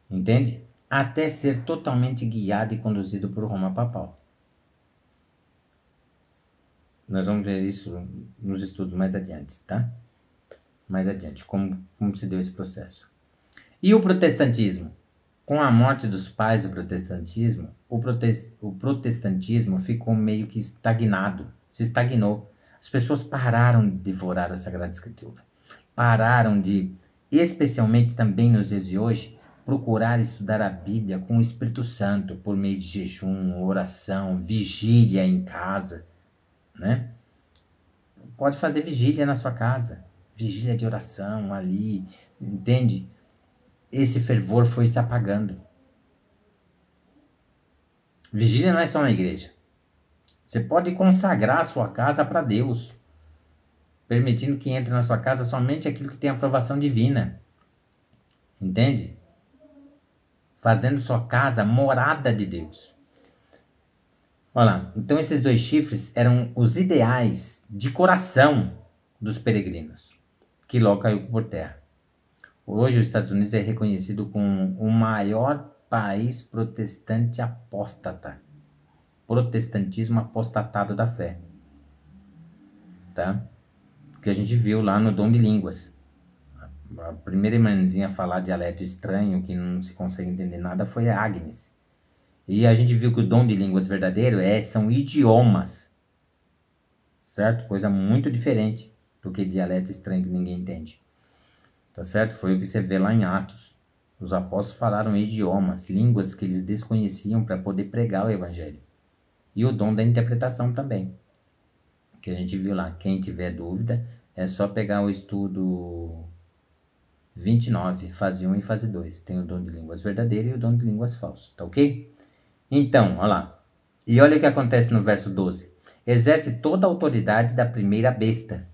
Entende? Até ser totalmente guiado e conduzido por Roma Papal. Nós vamos ver isso nos estudos mais adiante, tá? Mais adiante, como se deu esse processo. E o protestantismo? Com a morte dos pais do protestantismo, o protestantismo ficou meio que estagnado, se estagnou. As pessoas pararam de devorar a Sagrada Escritura. Pararam de, especialmente também nos dias de hoje, procurar estudar a Bíblia com o Espírito Santo, por meio de jejum, oração, vigília em casa, né? Pode fazer vigília na sua casa, vigília de oração ali, entende? Esse fervor foi se apagando. Vigília não é só na igreja. Você pode consagrar a sua casa para Deus, permitindo que entre na sua casa somente aquilo que tem aprovação divina. Entende? Fazendo sua casa morada de Deus. Olha lá, então esses 2 chifres eram os ideais de coração dos peregrinos, que logo caiu por terra. Hoje os Estados Unidos é reconhecido como o maior país protestante apóstata. Protestantismo apostatado da fé. Tá? Porque a gente viu lá no Dom de Línguas. A primeira irmãzinha a falar dialeto estranho, que não se consegue entender nada, foi a Agnes. E a gente viu que o dom de línguas verdadeiro são idiomas. Certo? Coisa muito diferente do que dialeto estranho que ninguém entende. Tá certo? Foi o que você vê lá em Atos. Os apóstolos falaram idiomas, línguas que eles desconheciam para poder pregar o evangelho. E o dom da interpretação também. Que a gente viu lá. Quem tiver dúvida, é só pegar o estudo 29, fase 1 e fase 2. Tem o dom de línguas verdadeiras e o dom de línguas falsas. Tá ok? Então, olha lá. E olha o que acontece no verso 12. Exerce toda a autoridade da primeira besta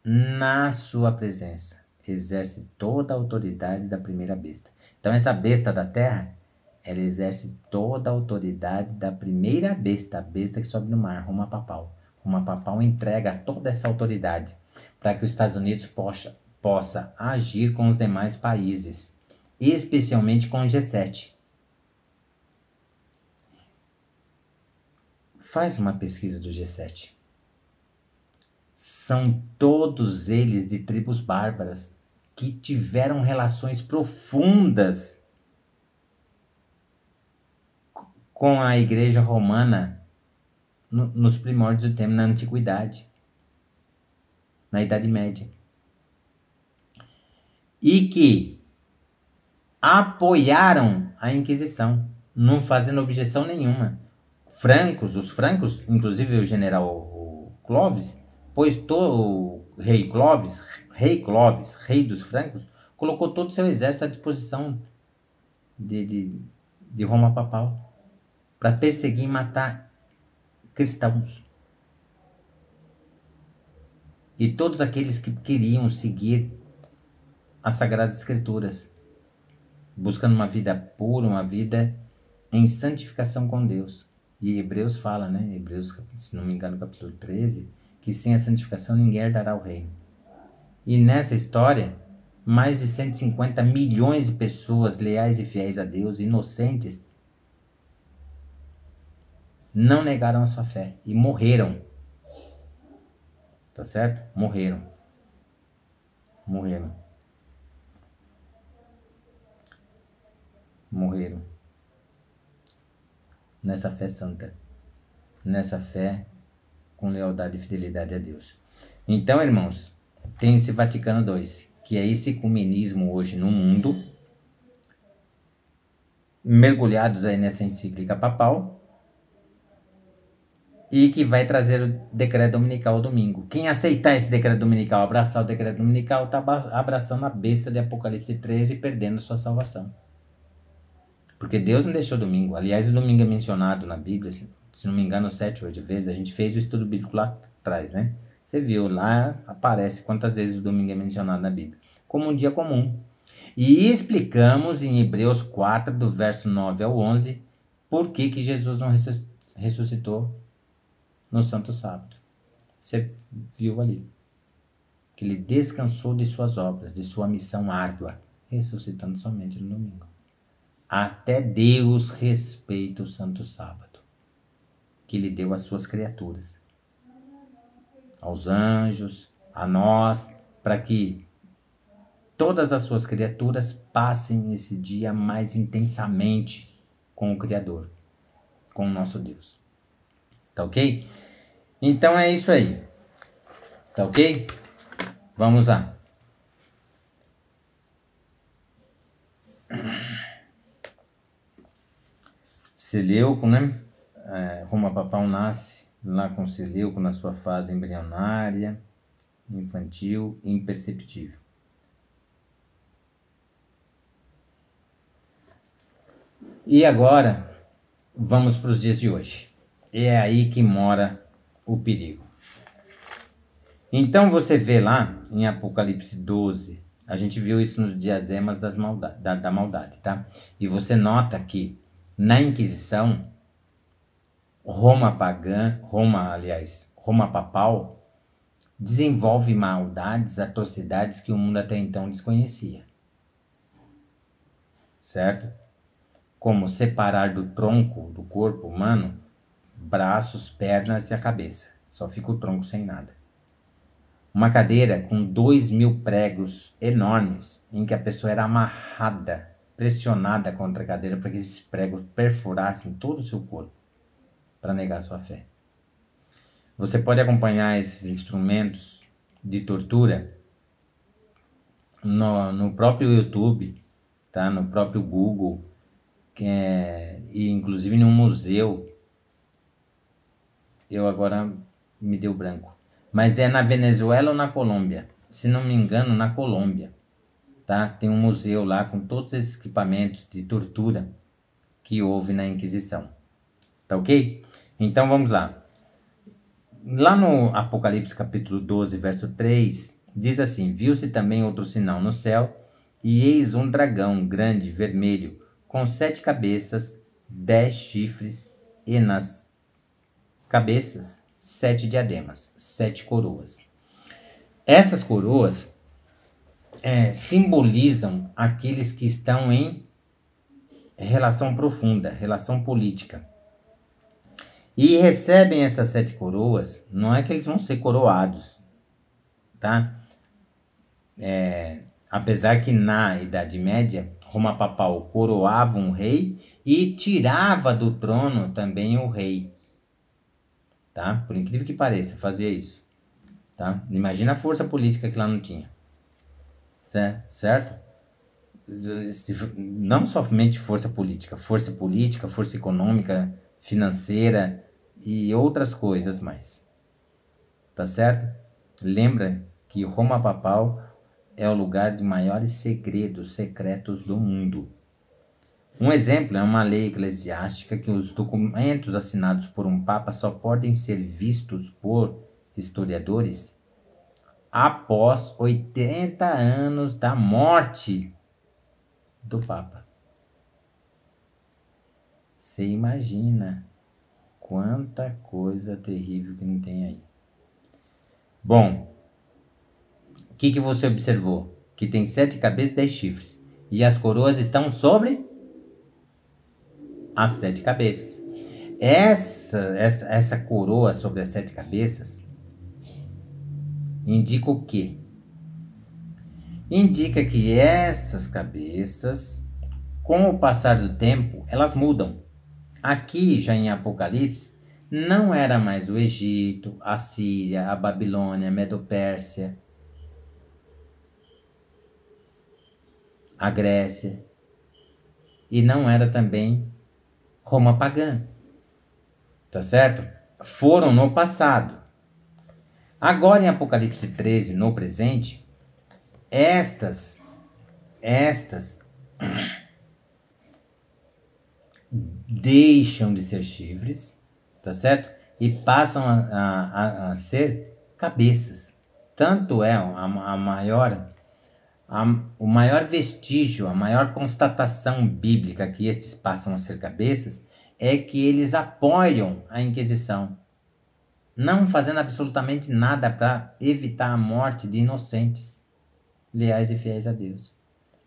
na sua presença. Exerce toda a autoridade da primeira besta. Então, essa besta da terra, ela exerce toda a autoridade da primeira besta, a besta que sobe no mar, Roma Papal. Roma Papal entrega toda essa autoridade para que os Estados Unidos possa agir com os demais países, especialmente com o G7. Faz uma pesquisa do G7. São todos eles de tribos bárbaras que tiveram relações profundas com a igreja romana nos primórdios do tempo, na antiguidade, na Idade Média. E que apoiaram a Inquisição, não fazendo objeção nenhuma. Os francos, inclusive o general Clovis, o rei Clovis, rei dos francos, colocou todo o seu exército à disposição de Roma Papal para perseguir e matar cristãos. E todos aqueles que queriam seguir as Sagradas Escrituras, buscando uma vida pura, uma vida em santificação com Deus. E Hebreus fala, né? Hebreus, se não me engano, capítulo 13, que sem a santificação ninguém herdará o reino. E nessa história, mais de 150 milhões de pessoas leais e fiéis a Deus, inocentes, não negaram a sua fé e morreram. Tá certo? Morreram. Nessa fé santa. Nessa fé com lealdade e fidelidade a Deus. Então, irmãos, tem esse Vaticano II, que é esse ecumenismo hoje no mundo, mergulhados aí nessa encíclica papal, e que vai trazer o decreto dominical domingo. Quem aceitar esse decreto dominical, abraçar o decreto dominical, está abraçando a besta de Apocalipse 13 e perdendo sua salvação. Porque Deus não deixou domingo. Aliás, o domingo é mencionado na Bíblia, se não me engano, 7 ou 8 vezes. A gente fez o estudo bíblico lá atrás, né? Você viu, lá aparece quantas vezes o domingo é mencionado na Bíblia. Como um dia comum. E explicamos em Hebreus 4, do verso 9 ao 11, por que Jesus não ressuscitou no Santo Sábado. Você viu ali. Que ele descansou de suas obras, de sua missão árdua, ressuscitando somente no domingo. Até Deus respeita o Santo Sábado, que ele deu às suas criaturas, aos anjos, a nós, para que todas as suas criaturas passem esse dia mais intensamente com o Criador, com o nosso Deus. Tá ok? Então é isso aí. Tá ok? Vamos lá. Seleuco, né? Roma Papal nasce lá com Seleuco na sua fase embrionária, infantil, imperceptível. E agora, vamos para os dias de hoje. É aí que mora o perigo. Então você vê lá em Apocalipse 12, a gente viu isso nos diademas da maldade, tá? E você nota que na Inquisição, Roma papal, desenvolve maldades, atrocidades que o mundo até então desconhecia. Certo? Como separar do tronco do corpo humano braços, pernas e a cabeça. Só fica o tronco sem nada. Uma cadeira com 2.000 pregos enormes, em que a pessoa era amarrada, pressionada contra a cadeira para que esses pregos perfurassem todo o seu corpo para negar sua fé. Você pode acompanhar esses instrumentos de tortura no próprio YouTube, tá? No próprio Google, e inclusive num museu. Eu agora me deu branco. Mas é na Venezuela ou na Colômbia? Se não me engano, na Colômbia. Tá? Tem um museu lá com todos esses equipamentos de tortura que houve na Inquisição. Tá ok? Então vamos lá. Lá no Apocalipse capítulo 12, verso 3, diz assim: Viu-se também outro sinal no céu, e eis um dragão grande, vermelho, com 7 cabeças, 10 chifres, e nas cabeças 7 diademas, 7 coroas. Essas coroas simbolizam aqueles que estão em relação profunda, relação política. E recebem essas 7 coroas, não é que eles vão ser coroados, tá? Apesar que na Idade Média, Roma papal coroava um rei e tirava do trono também o rei, tá? Por incrível que pareça, fazia isso, tá? Imagina a força política que lá não tinha, certo? Não somente força política, força econômica, financeira e outras coisas mais, tá certo? Lembra que Roma papal é o lugar de maiores segredos secretos do mundo. Um exemplo é uma lei eclesiástica que os documentos assinados por um papa só podem ser vistos por historiadores após 80 anos da morte do papa. Você imagina quanta coisa terrível que não tem aí. Bom, o que você observou? Que tem 7 cabeças e 10 chifres. E as coroas estão sobre as 7 cabeças. Essa coroa sobre as 7 cabeças indica o quê? Indica que essas cabeças, com o passar do tempo, elas mudam. Aqui, já em Apocalipse, não era mais o Egito, a Síria, a Babilônia, a Medo-Pérsia, a Grécia, e não era também Roma pagã, tá certo? Foram no passado. Agora em Apocalipse 13, no presente, estas deixam de ser chifres, tá certo? E passam a ser cabeças. Tanto é o maior vestígio, a maior constatação bíblica que estes passam a ser cabeças é que eles apoiam a Inquisição, não fazendo absolutamente nada para evitar a morte de inocentes, leais e fiéis a Deus.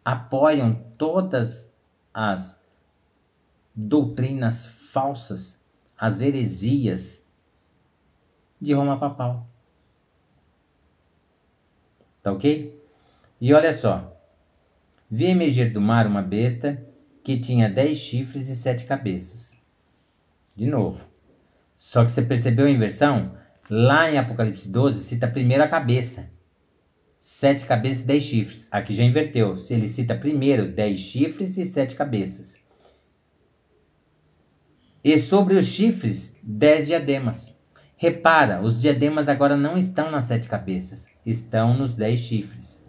Apoiam todas as doutrinas falsas, as heresias de Roma papal. Tá ok? E olha só, vi emergir do mar uma besta que tinha 10 chifres e 7 cabeças. De novo. Só que você percebeu a inversão? Lá em Apocalipse 12 cita primeiro a cabeça. 7 cabeças e 10 chifres. Aqui já inverteu. Ele cita primeiro 10 chifres e 7 cabeças. E sobre os chifres, 10 diademas. Repara, os diademas agora não estão nas 7 cabeças, estão nos 10 chifres.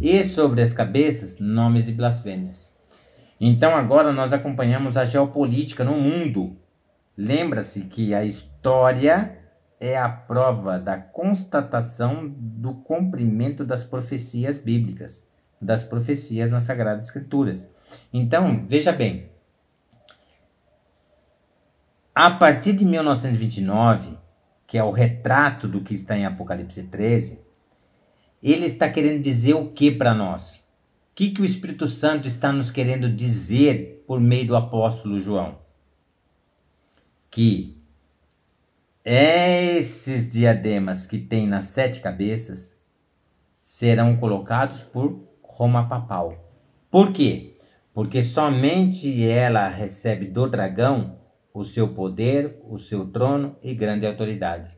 E sobre as cabeças, nomes e blasfêmias. Então agora nós acompanhamos a geopolítica no mundo. Lembra-se que a história é a prova da constatação do cumprimento das profecias bíblicas, das profecias nas Sagradas Escrituras. Então, veja bem, A partir de 1929, que é o retrato do que está em Apocalipse 13, ele está querendo dizer o que para nós? O que o Espírito Santo está nos querendo dizer por meio do apóstolo João? Que esses diademas que tem nas 7 cabeças serão colocados por Roma Papal. Por quê? Porque somente ela recebe do dragão o seu poder, o seu trono e grande autoridade.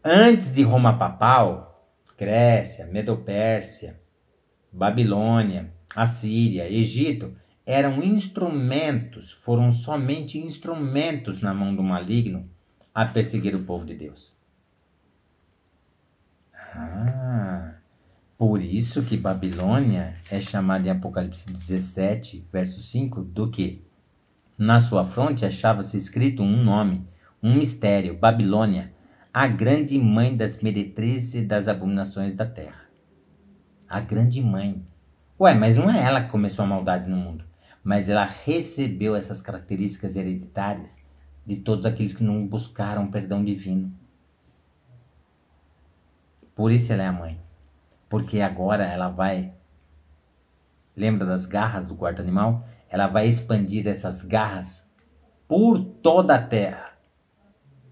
Antes de Roma Papal, Grécia, Medopérsia, Babilônia, Assíria, Egito, eram instrumentos, foram somente instrumentos na mão do maligno a perseguir o povo de Deus. Por isso que Babilônia é chamada em Apocalipse 17, verso 5, do que? Na sua fronte achava-se escrito um nome, um mistério, Babilônia, a grande mãe das meretrizes e das abominações da terra. A grande mãe. Ué, mas não é ela que começou a maldade no mundo, mas ela recebeu essas características hereditárias de todos aqueles que não buscaram perdão divino. Por isso ela é a mãe. Porque agora ela vai... Lembra das garras do quarto animal? Ela vai expandir essas garras por toda a Terra.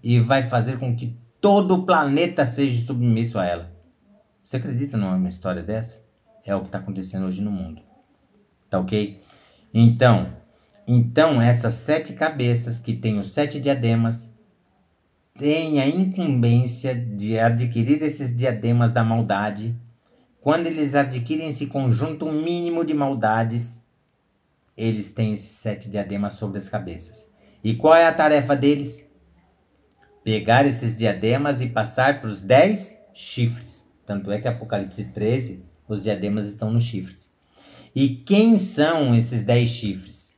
E vai fazer com que todo o planeta seja submisso a ela. Você acredita numa história dessa? É o que está acontecendo hoje no mundo. Tá ok? Então essas 7 cabeças que têm os 7 diademas têm a incumbência de adquirir esses diademas da maldade. Quando eles adquirem esse conjunto mínimo de maldades, eles têm esses 7 diademas sobre as cabeças. E qual é a tarefa deles? Pegar esses diademas e passar para os 10 chifres. Tanto é que Apocalipse 13, os diademas estão nos chifres. E quem são esses 10 chifres?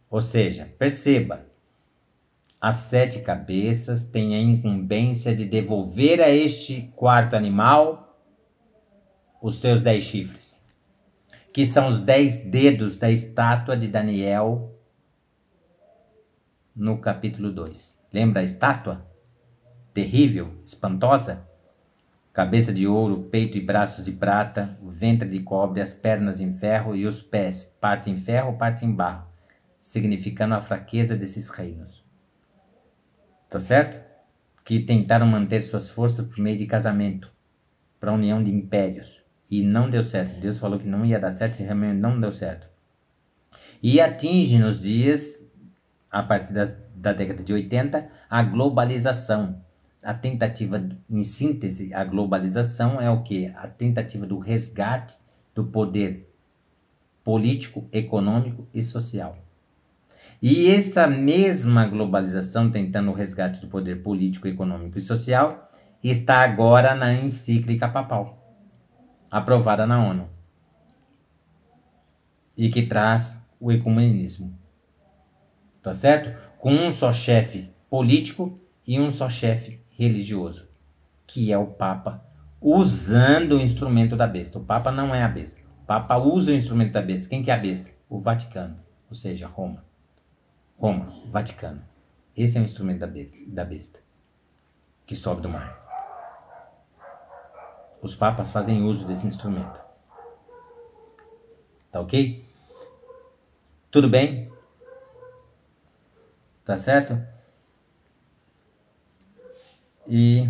Ou seja, perceba, as 7 cabeças têm a incumbência de devolver a este quarto animal os seus 10 chifres, que são os 10 dedos da estátua de Daniel no capítulo 2. Lembra a estátua? Terrível, espantosa? Cabeça de ouro, peito e braços de prata, o ventre de cobre, as pernas em ferro e os pés, parte em ferro, parte em barro, significando a fraqueza desses reinos. Tá certo? Que tentaram manter suas forças por meio de casamento, para a união de impérios. E não deu certo. Deus falou que não ia dar certo e realmente não deu certo. E atinge nos dias, a partir da década de 80, a globalização. A tentativa, em síntese, a globalização é o quê? A tentativa do resgate do poder político, econômico e social. E essa mesma globalização, tentando o resgate do poder político, econômico e social, está agora na encíclica papal, aprovada na ONU, e que traz o ecumenismo, tá certo? Com um só chefe político e um só chefe religioso, que é o Papa, usando o instrumento da besta. O Papa não é a besta. O Papa usa o instrumento da besta. Quem que é a besta? O Vaticano, ou seja, Roma. Roma, Vaticano. Esse é o instrumento da besta, que sobe do mar. Os papas fazem uso desse instrumento. Tá ok? Tudo bem? Tá certo? E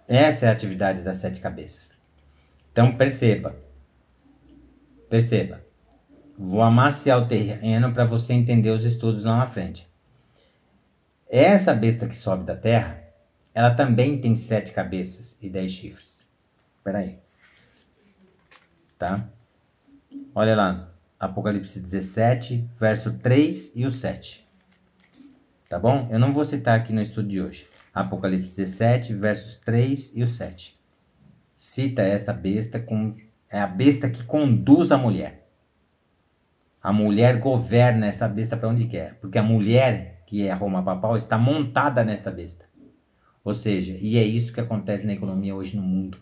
essa é a atividade das 7 cabeças. Então perceba. Vou amaciar o terreno para você entender os estudos lá na frente. Essa besta que sobe da terra, ela também tem 7 cabeças e 10 chifres. Espera aí. Tá? Olha lá. Apocalipse 17, verso 3 e o 7. Tá bom? Eu não vou citar aqui no estudo de hoje. Apocalipse 17, versos 3 e o 7. Cita esta besta é a besta que conduz a mulher. A mulher governa essa besta para onde quer. Porque a mulher, que é a Roma Papal, está montada nesta besta. Ou seja, e é isso que acontece na economia hoje no mundo.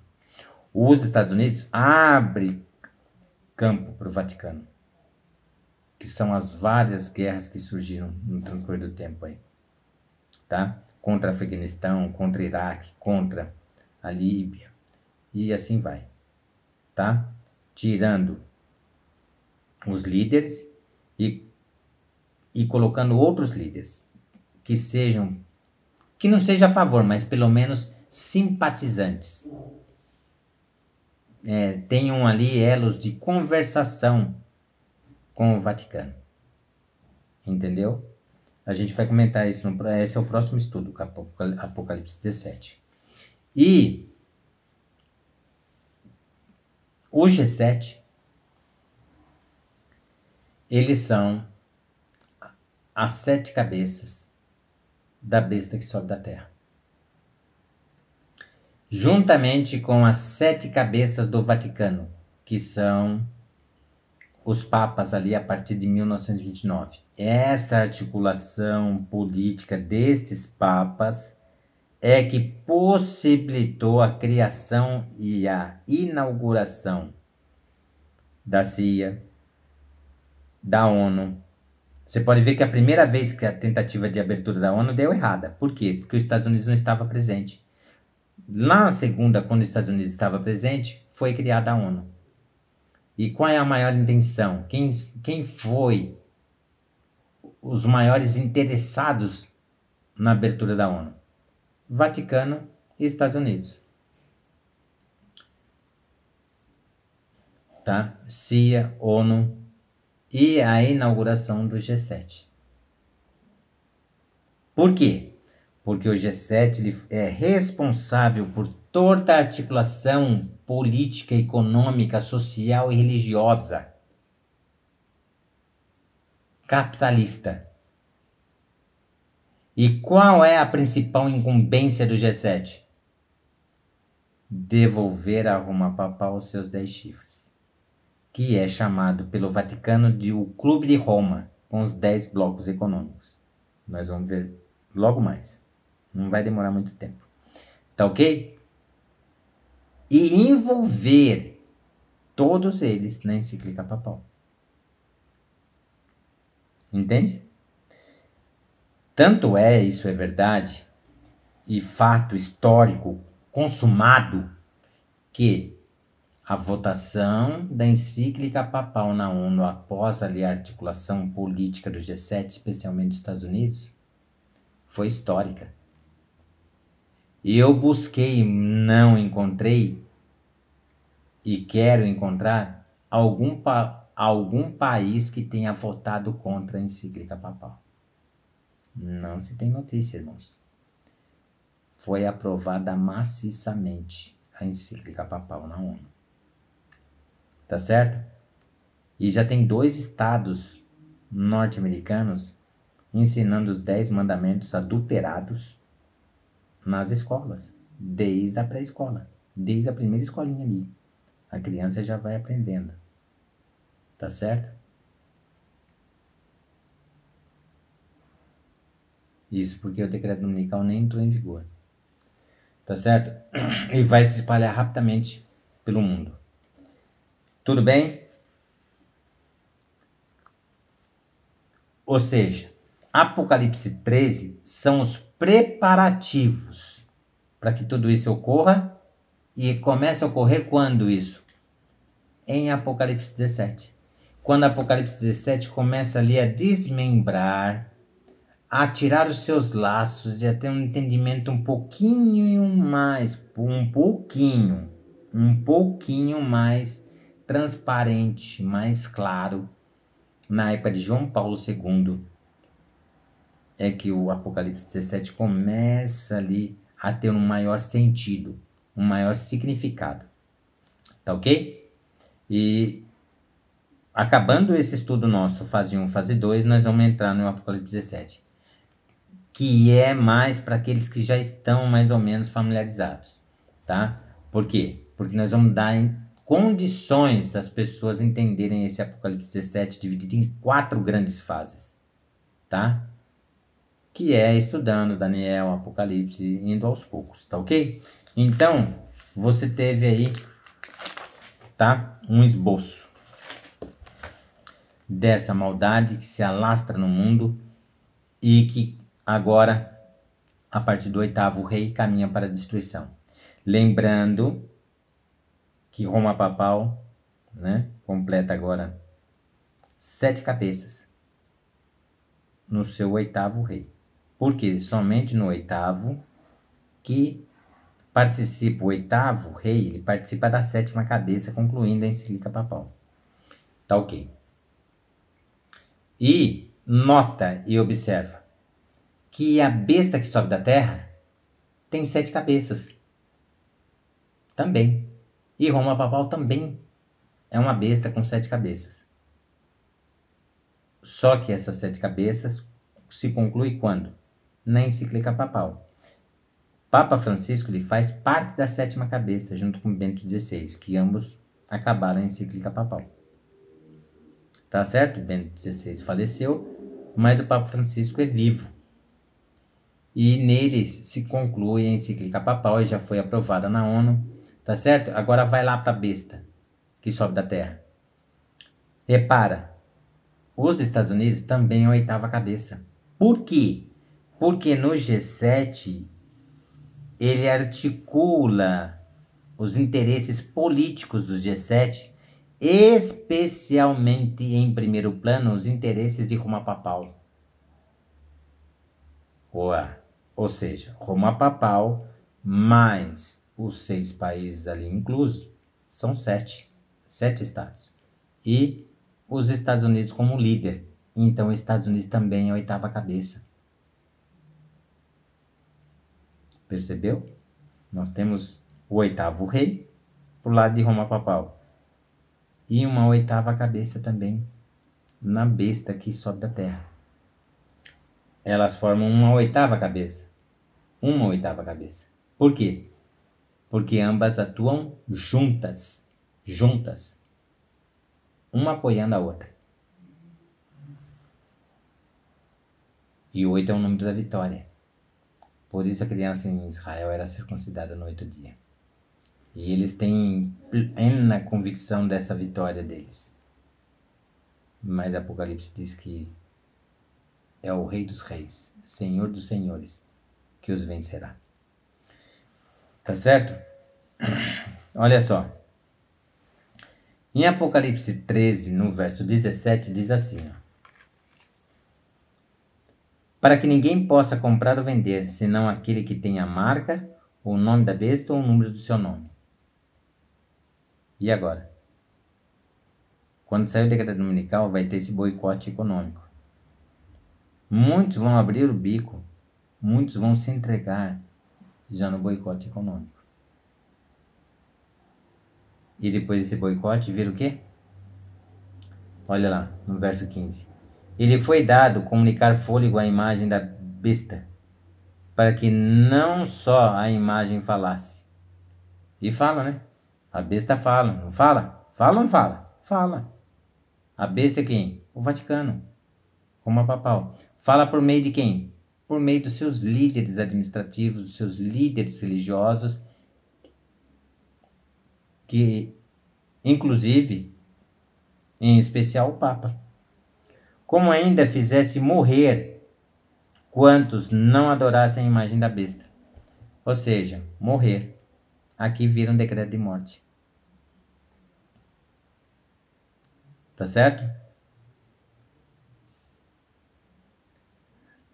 Os Estados Unidos abrem campo para o Vaticano. que são as várias guerras que surgiram no transcorrer do tempo aí, tá? Contra o Afeganistão, contra o Iraque, contra a Líbia, e assim vai, tá? Tirando os líderes e colocando outros líderes que não seja a favor, mas pelo menos simpatizantes. Tenham ali elos de conversação com o Vaticano. Entendeu? A gente vai comentar isso, esse é o próximo estudo, Apocalipse 17. E o G7, eles são as 7 cabeças da besta que sobe da terra. Juntamente com as 7 cabeças do Vaticano, que são os papas ali a partir de 1929. Essa articulação política destes papas é que possibilitou a criação e a inauguração da CIA, da ONU. Você pode ver que a primeira vez que a tentativa de abertura da ONU deu errada. Por quê? Porque os Estados Unidos não estava presente. Lá na segunda, quando os Estados Unidos estava presente, foi criada a ONU. E qual é a maior intenção? Quem foi os maiores interessados na abertura da ONU? Vaticano e Estados Unidos. Tá? CIA, ONU e a inauguração do G7. Por quê? Porque o G7 ele é responsável por toda a articulação política, econômica, social e religiosa capitalista. E qual é a principal incumbência do G7? Devolver a Roma Papal os seus 10 chifres, que é chamado pelo Vaticano de o Clube de Roma, com os 10 blocos econômicos. Nós vamos ver logo mais. Não vai demorar muito tempo. Tá ok? E envolver todos eles na encíclica papal. Entende? Tanto é, isso é verdade, e fato histórico consumado, que a votação da encíclica papal na ONU após ali a articulação política do G7, especialmente dos Estados Unidos, foi histórica. E eu busquei, não encontrei, e quero encontrar algum país que tenha votado contra a encíclica papal. Não se tem notícia, irmãos. Foi aprovada maciçamente a encíclica papal na ONU. Tá certo? E já tem 2 estados norte-americanos ensinando os 10 mandamentos adulterados nas escolas, desde a pré-escola, desde a primeira escolinha ali. A criança já vai aprendendo. Tá certo? Isso porque o decreto dominical nem entrou em vigor. Tá certo? E vai se espalhar rapidamente pelo mundo. Tudo bem? Ou seja, Apocalipse 13 são os preparativos para que tudo isso ocorra. E comece a ocorrer quando isso? Em Apocalipse 17. Quando Apocalipse 17 começa ali a desmembrar, a tirar os seus laços e a ter um entendimento um pouquinho mais transparente, mais claro, na época de João Paulo II, é que o Apocalipse 17 começa ali a ter um maior sentido, um maior significado. Tá ok? E acabando esse estudo nosso, fase 1, fase 2, nós vamos entrar no Apocalipse 17. Que é mais para aqueles que já estão mais ou menos familiarizados, tá? Por quê? Porque nós vamos dar condições das pessoas entenderem esse Apocalipse 17 dividido em 4 grandes fases, tá? Que é estudando Daniel, Apocalipse, indo aos poucos, tá ok? Então, você teve aí, tá? Um esboço dessa maldade que se alastra no mundo e que agora, a partir do 8º rei, caminha para a destruição. Lembrando que Roma Papal, né, completa agora 7 cabeças no seu 8º rei. Porque somente no 8º que participa o 8º rei, ele participa da 7ª cabeça, concluindo a encíclica papal. Tá ok. E nota e observa que a besta que sobe da terra tem 7 cabeças. Também. E Roma Papal também é uma besta com 7 cabeças. Só que essas 7 cabeças se conclui quando? Na encíclica papal. Papa Francisco ele faz parte da 7ª cabeça, junto com Bento XVI, que ambos acabaram a encíclica papal. Tá certo? Bento XVI faleceu, mas o Papa Francisco é vivo. E nele se conclui a encíclica papal e já foi aprovada na ONU. Tá certo? Agora vai lá para a besta que sobe da terra. Repara, os Estados Unidos também é a 8ª cabeça. Por quê? Porque no G7 ele articula os interesses políticos do G7, especialmente em primeiro plano os interesses de Roma Papal. Ou seja, Roma Papal mais os 6 países ali inclusos são 7 estados. E os Estados Unidos como líder. Então, os Estados Unidos também é a 8ª cabeça. Percebeu? Nós temos o 8º rei pro lado de Roma Papal. E uma 8ª cabeça também na besta que sobe da terra. Elas formam uma 8ª cabeça. Uma 8ª cabeça. Por quê? Porque ambas atuam juntas. Juntas. Uma apoiando a outra. E 8 é o número da vitória. Por isso a criança em Israel era circuncidada no 8º dia. E eles têm plena convicção dessa vitória deles. Mas Apocalipse diz que é o Rei dos Reis, Senhor dos Senhores, que os vencerá. Tá certo? Olha só. Em Apocalipse 13, no verso 17, diz assim, ó: para que ninguém possa comprar ou vender, senão aquele que tem a marca, o nome da besta ou o número do seu nome. E agora? Quando sair o decreto dominical, vai ter esse boicote econômico. Muitos vão abrir o bico, muitos vão se entregar já no boicote econômico. E depois desse boicote, vira o quê? Olha lá, no verso 15. Ele foi dado comunicar fôlego à imagem da besta, para que não só a imagem falasse. E fala, né? A besta fala, não fala? Fala ou não fala? Fala. A besta é quem? O Vaticano. Roma Papal. Fala por meio de quem? Por meio dos seus líderes administrativos, dos seus líderes religiosos, que, inclusive, em especial o Papa. Como ainda fizesse morrer quantos não adorassem a imagem da besta. Ou seja, morrer. Aqui vira um decreto de morte. Tá certo?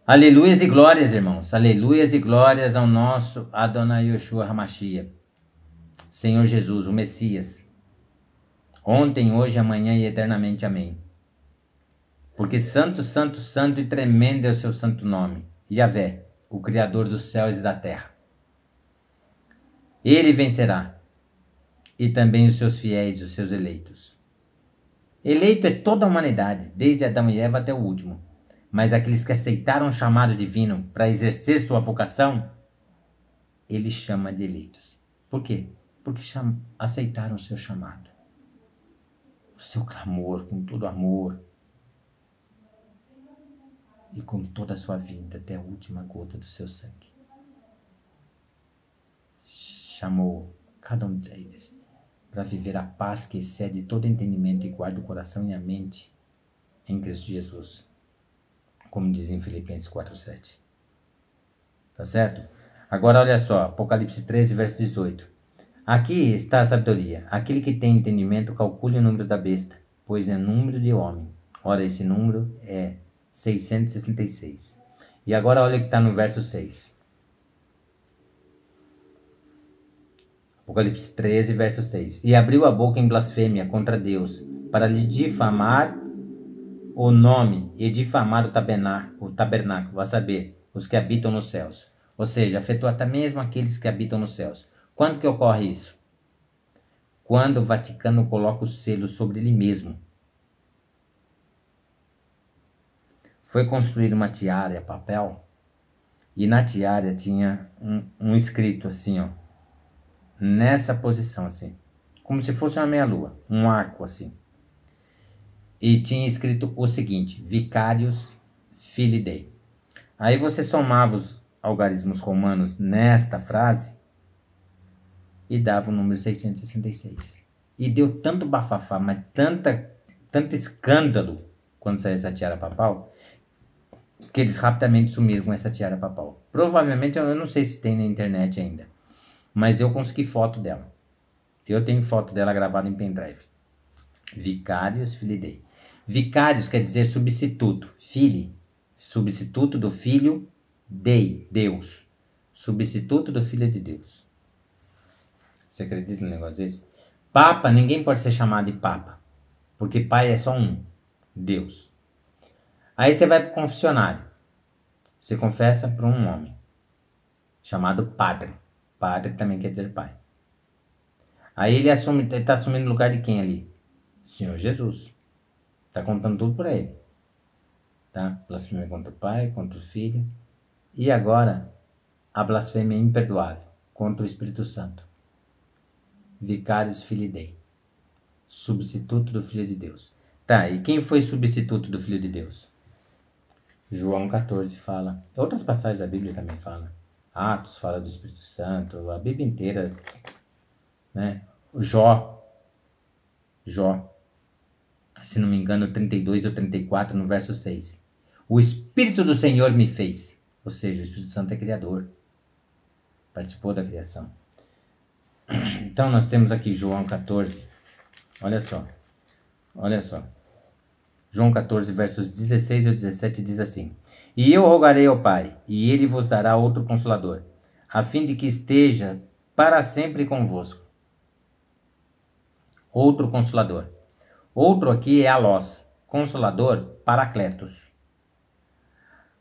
Aleluias e glórias, irmãos. Aleluias e glórias ao nosso Adonai Yoshua Hamashiach. Senhor Jesus, o Messias. Ontem, hoje, amanhã e eternamente. Amém. Porque santo, santo, santo e tremendo é o seu santo nome. Yahvé, o Criador dos céus e da terra. Ele vencerá. E também os seus fiéis, os seus eleitos. Eleito é toda a humanidade, desde Adão e Eva até o último. Mas aqueles que aceitaram o chamado divino para exercer sua vocação, ele chama de eleitos. Por quê? Porque aceitaram o seu chamado. O seu clamor, com todo amor. E com toda a sua vida, até a última gota do seu sangue. Chamou cada um deles para viver a paz que excede todo entendimento e guarda o coração e a mente em Cristo Jesus, como diz em Filipenses 4:7. Tá certo? Agora olha só, Apocalipse 13, verso 18. Aqui está a sabedoria. Aquele que tem entendimento calcule o número da besta, pois é número de homem. Ora, esse número é 666. E agora olha o que está no verso 6. Apocalipse 13, verso 6. E abriu a boca em blasfêmia contra Deus, para lhe difamar o nome e difamar o tabernáculo, a saber, os que habitam nos céus. Ou seja, afetou até mesmo aqueles que habitam nos céus. Quando que ocorre isso? Quando o Vaticano coloca o selo sobre ele mesmo. Foi construída uma tiara papel, e na tiara tinha um escrito assim, ó, nessa posição assim, como se fosse uma meia-lua, um arco assim. E tinha escrito o seguinte: Vicarius Filii Dei. Aí você somava os algarismos romanos nesta frase e dava o número 666. E deu tanto bafafá, mas tanto escândalo quando saiu essa tiara papal, que eles rapidamente sumiram com essa tiara papal. Provavelmente, eu não sei se tem na internet ainda, mas eu consegui foto dela. Eu tenho foto dela gravada em pendrive. Vicarius Filii Dei. Vicarius quer dizer substituto. Filii, substituto do filho. Dei, Deus. Substituto do filho de Deus. Você acredita num negócio desse? Papa, ninguém pode ser chamado de papa, porque pai é só um, Deus. Aí você vai para o confessionário. Você confessa para um homem chamado padre. Padre também quer dizer pai. Aí ele está assumindo o lugar de quem ali? Senhor Jesus. Está contando tudo para ele. Tá? Blasfêmia contra o pai, contra o filho. E agora, a blasfêmia imperdoável contra o Espírito Santo. Vicarius Filii Dei. Substituto do Filho de Deus. Tá, e quem foi substituto do Filho de Deus? João 14 fala. Outras passagens da Bíblia também falam. Atos fala do Espírito Santo. A Bíblia inteira, né? Jó. Se não me engano, 32 ou 34, no verso 6. O Espírito do Senhor me fez. Ou seja, o Espírito Santo é criador. Participou da criação. Então, nós temos aqui João 14. Olha só. João 14, versos 16 e 17 diz assim: E eu rogarei ao Pai, e ele vos dará outro Consolador, a fim de que esteja para sempre convosco. Outro Consolador. Outro aqui é alós. Consolador, Paracletos.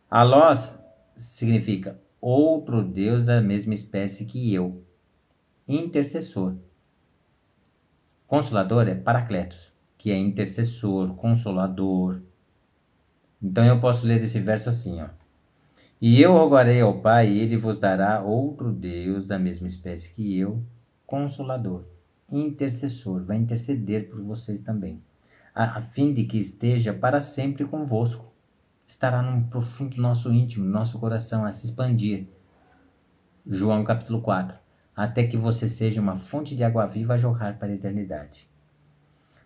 Alós significa outro Deus da mesma espécie que eu. Intercessor. Consolador é Paracletos, que é intercessor, consolador. Então eu posso ler esse verso assim, ó. E eu rogarei ao Pai, e ele vos dará outro Deus da mesma espécie que eu, consolador, intercessor, vai interceder por vocês também, a fim de que esteja para sempre convosco. Estará no profundo nosso íntimo, nosso coração, a se expandir. João capítulo 4. Até que você seja uma fonte de água viva a jorrar para a eternidade.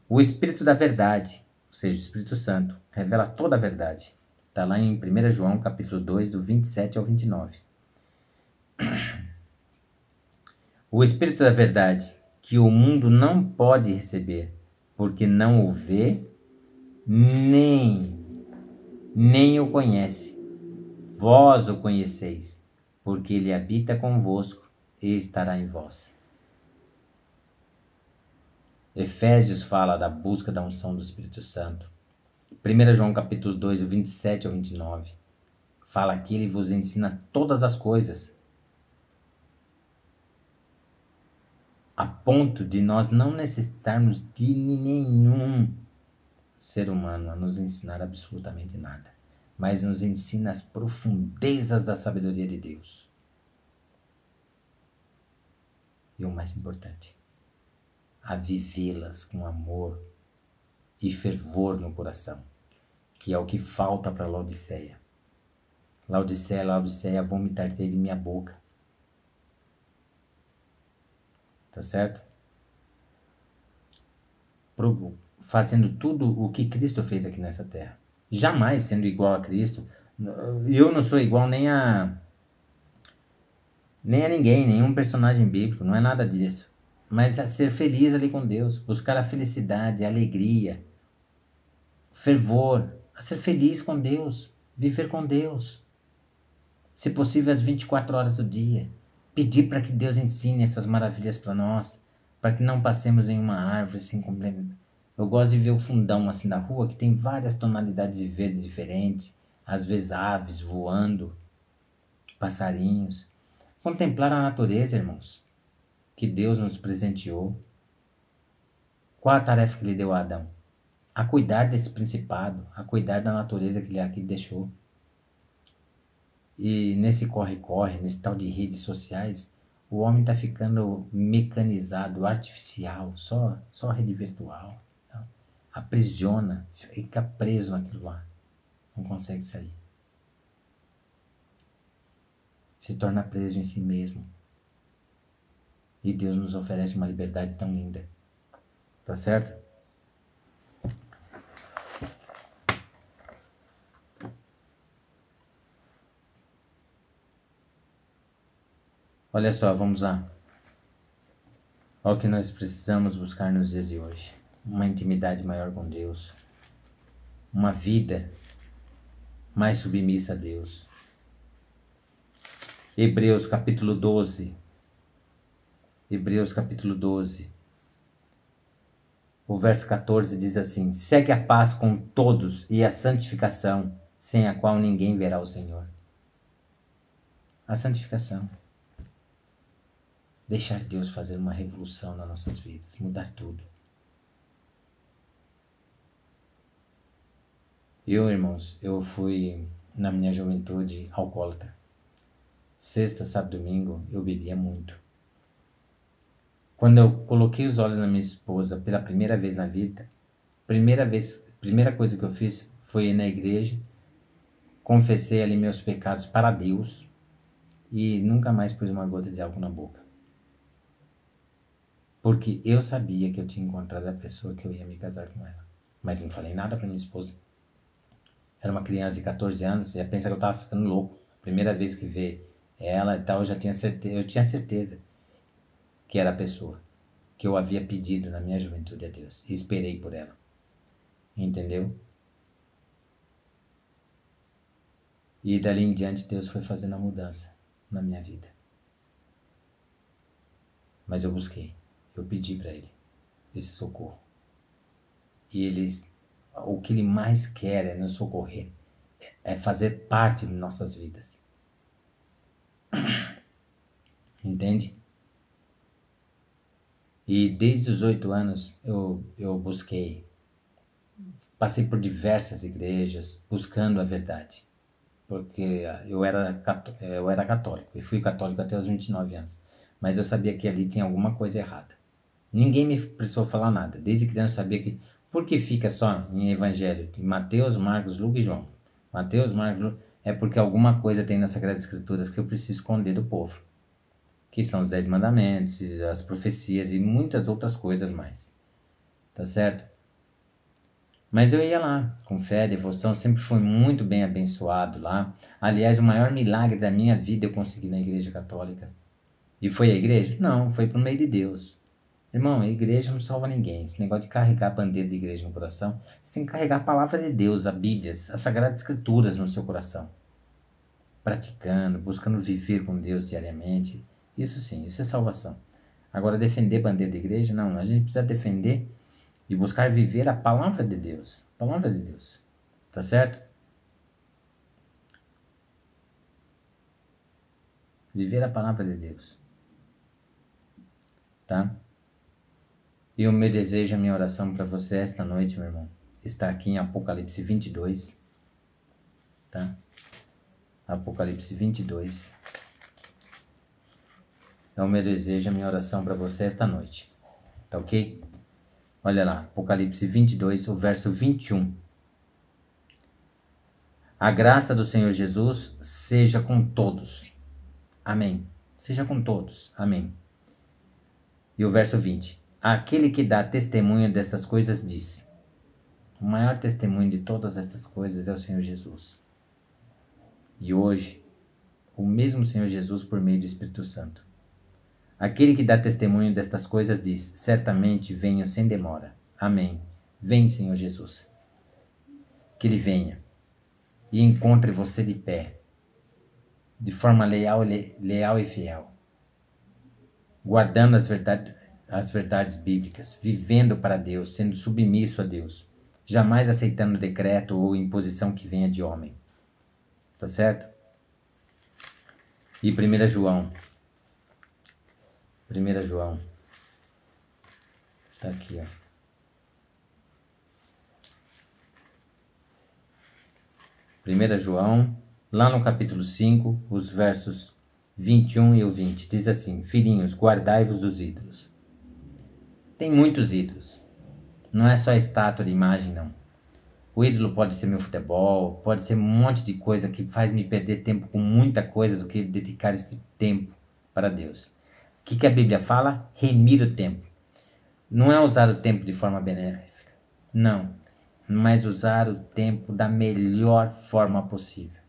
O Espírito da verdade, ou seja, o Espírito Santo, revela toda a verdade. Está lá em 1 João capítulo 2, do 27 ao 29. O Espírito da verdade, que o mundo não pode receber, porque não o vê, nem o conhece. Vós o conheceis, porque ele habita convosco e estará em vós. Efésios fala da busca da unção do Espírito Santo. 1 João capítulo 2, 27 ao 29. Fala que ele vos ensina todas as coisas, a ponto de nós não necessitarmos de nenhum ser humano a nos ensinar absolutamente nada, mas nos ensina as profundezas da sabedoria de Deus. E o mais importante, a vivê-las com amor e fervor no coração, que é o que falta para Laodiceia. Laodiceia, vomitar-te de minha boca. Tá certo? fazendo tudo o que Cristo fez aqui nessa terra. Jamais sendo igual a Cristo. Eu não sou igual nem a ninguém, nenhum personagem bíblico, não é nada disso. Mas a ser feliz ali com Deus, buscar a felicidade, a alegria, fervor, a ser feliz com Deus, viver com Deus. Se possível, às 24 horas do dia. Pedir para que Deus ensine essas maravilhas para nós, para que não passemos em uma árvore assim completa. Eu gosto de ver o fundão assim na rua, que tem várias tonalidades de verde diferentes, às vezes aves voando, passarinhos. Contemplar a natureza, irmãos, que Deus nos presenteou. Qual a tarefa que ele deu a Adão? A cuidar desse principado, a cuidar da natureza que ele aqui deixou. E nesse corre-corre, nesse tal de redes sociais, o homem está ficando mecanizado, artificial, só rede virtual. Tá? Aprisiona, fica preso naquilo lá. Não consegue sair. Se torna preso em si mesmo. E Deus nos oferece uma liberdade tão linda. Tá certo? Olha só, vamos lá. Olha o que nós precisamos buscar nos dias de hoje. Uma intimidade maior com Deus. Uma vida mais submissa a Deus. Hebreus capítulo 12. Hebreus capítulo 12. O verso 14 diz assim: segue a paz com todos e a santificação, sem a qual ninguém verá o Senhor. A santificação. Deixar Deus fazer uma revolução nas nossas vidas, mudar tudo. Eu, irmãos, eu fui, na minha juventude, alcoólatra. Sexta, sábado, domingo, eu bebia muito. Quando eu coloquei os olhos na minha esposa pela primeira vez na vida, primeira coisa que eu fiz foi ir na igreja, confessei ali meus pecados para Deus e nunca mais pus uma gota de álcool na boca. Porque eu sabia que eu tinha encontrado a pessoa que eu ia me casar com ela. Mas não falei nada para minha esposa. Era uma criança de 14 anos, ia pensar que eu estava ficando louco. Primeira vez que vê ela e tal, eu tinha certeza que era a pessoa que eu havia pedido na minha juventude a Deus. E esperei por ela. Entendeu? E dali em diante Deus foi fazendo a mudança na minha vida. Mas eu busquei. Eu pedi para Ele esse socorro. E o que Ele mais quer é nos socorrer. É fazer parte de nossas vidas. Entende? E desde os 8 anos eu busquei. Passei por diversas igrejas buscando a verdade. Porque eu era católico. E fui católico até os 29 anos. Mas eu sabia que ali tinha alguma coisa errada. Ninguém me precisou falar nada. Desde criança eu sabia que... Por que fica só em evangelho? Em Mateus, Marcos, Lucas e João. Mateus, Marcos, Lucas... É porque alguma coisa tem nas Sagradas Escrituras que eu preciso esconder do povo. Que são os 10 mandamentos, as profecias e muitas outras coisas mais. Tá certo? Mas eu ia lá, com fé, devoção, sempre fui muito bem abençoado lá. Aliás, o maior milagre da minha vida eu consegui na igreja católica. E foi a igreja? Não, foi por meio de Deus. Irmão, a igreja não salva ninguém. Esse negócio de carregar a bandeira da igreja no coração, você tem que carregar a palavra de Deus, a Bíblia, as Sagradas Escrituras no seu coração. Praticando, buscando viver com Deus diariamente. Isso sim, isso é salvação. Agora, defender a bandeira da igreja, não. A gente precisa defender e buscar viver a palavra de Deus. A palavra de Deus. Tá certo? Viver a palavra de Deus. Tá? E o meu desejo, a minha oração para você esta noite, meu irmão, está aqui em Apocalipse 22. Tá? Apocalipse 22. É o meu desejo, a minha oração para você esta noite. Tá ok? Olha lá, Apocalipse 22, o verso 21. A graça do Senhor Jesus seja com todos. Amém. Seja com todos. Amém. E o verso 20. Aquele que dá testemunho destas coisas disse: O maior testemunho de todas estas coisas é o Senhor Jesus. E hoje, o mesmo Senhor Jesus por meio do Espírito Santo. Aquele que dá testemunho destas coisas diz: certamente venho sem demora. Amém. Vem, Senhor Jesus. Que Ele venha e encontre você de pé, de forma leal e fiel, guardando as verdades bíblicas, vivendo para Deus, sendo submisso a Deus, jamais aceitando decreto ou imposição que venha de homem. Tá certo? E 1 João. 1 João. Tá aqui, ó. 1 João, lá no capítulo 5, os versos 21 e o 20, diz assim: filhinhos, guardai-vos dos ídolos. Tem muitos ídolos. Não é só estátua de imagem, não. O ídolo pode ser meu futebol, pode ser um monte de coisa que faz me perder tempo com muita coisa do que dedicar esse tempo para Deus. O que a Bíblia fala? Remir o tempo. Não é usar o tempo de forma benéfica. Não. Mas usar o tempo da melhor forma possível.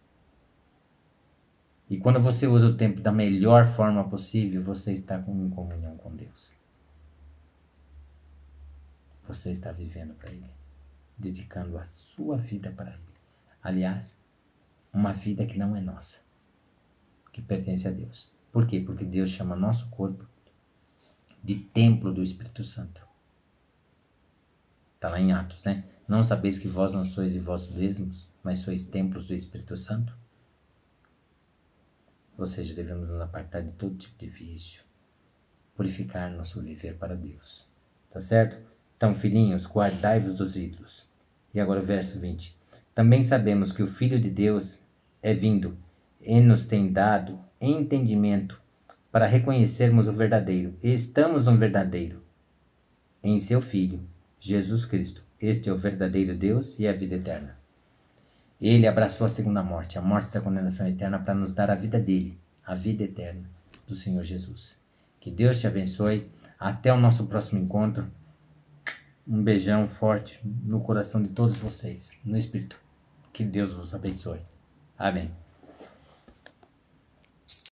E quando você usa o tempo da melhor forma possível, você está em comunhão com Deus. Você está vivendo para Ele, dedicando a sua vida para Ele. Aliás, uma vida que não é nossa, que pertence a Deus. Por quê? Porque Deus chama nosso corpo de templo do Espírito Santo. Está lá em Atos, né? Não sabeis que vós não sois de vós mesmos, mas sois templos do Espírito Santo? Ou seja, devemos nos apartar de todo tipo de vício, purificar nosso viver para Deus. Tá certo? Então, filhinhos, guardai-vos dos ídolos. E agora o verso 20. Também sabemos que o Filho de Deus é vindo e nos tem dado entendimento para reconhecermos o verdadeiro. E estamos no verdadeiro, em seu Filho, Jesus Cristo. Este é o verdadeiro Deus e a vida eterna. Ele abraçou a segunda morte, a morte da condenação eterna, para nos dar a vida dele, a vida eterna do Senhor Jesus. Que Deus te abençoe. Até o nosso próximo encontro. Um beijão forte no coração de todos vocês, no Espírito. Que Deus vos abençoe. Amém.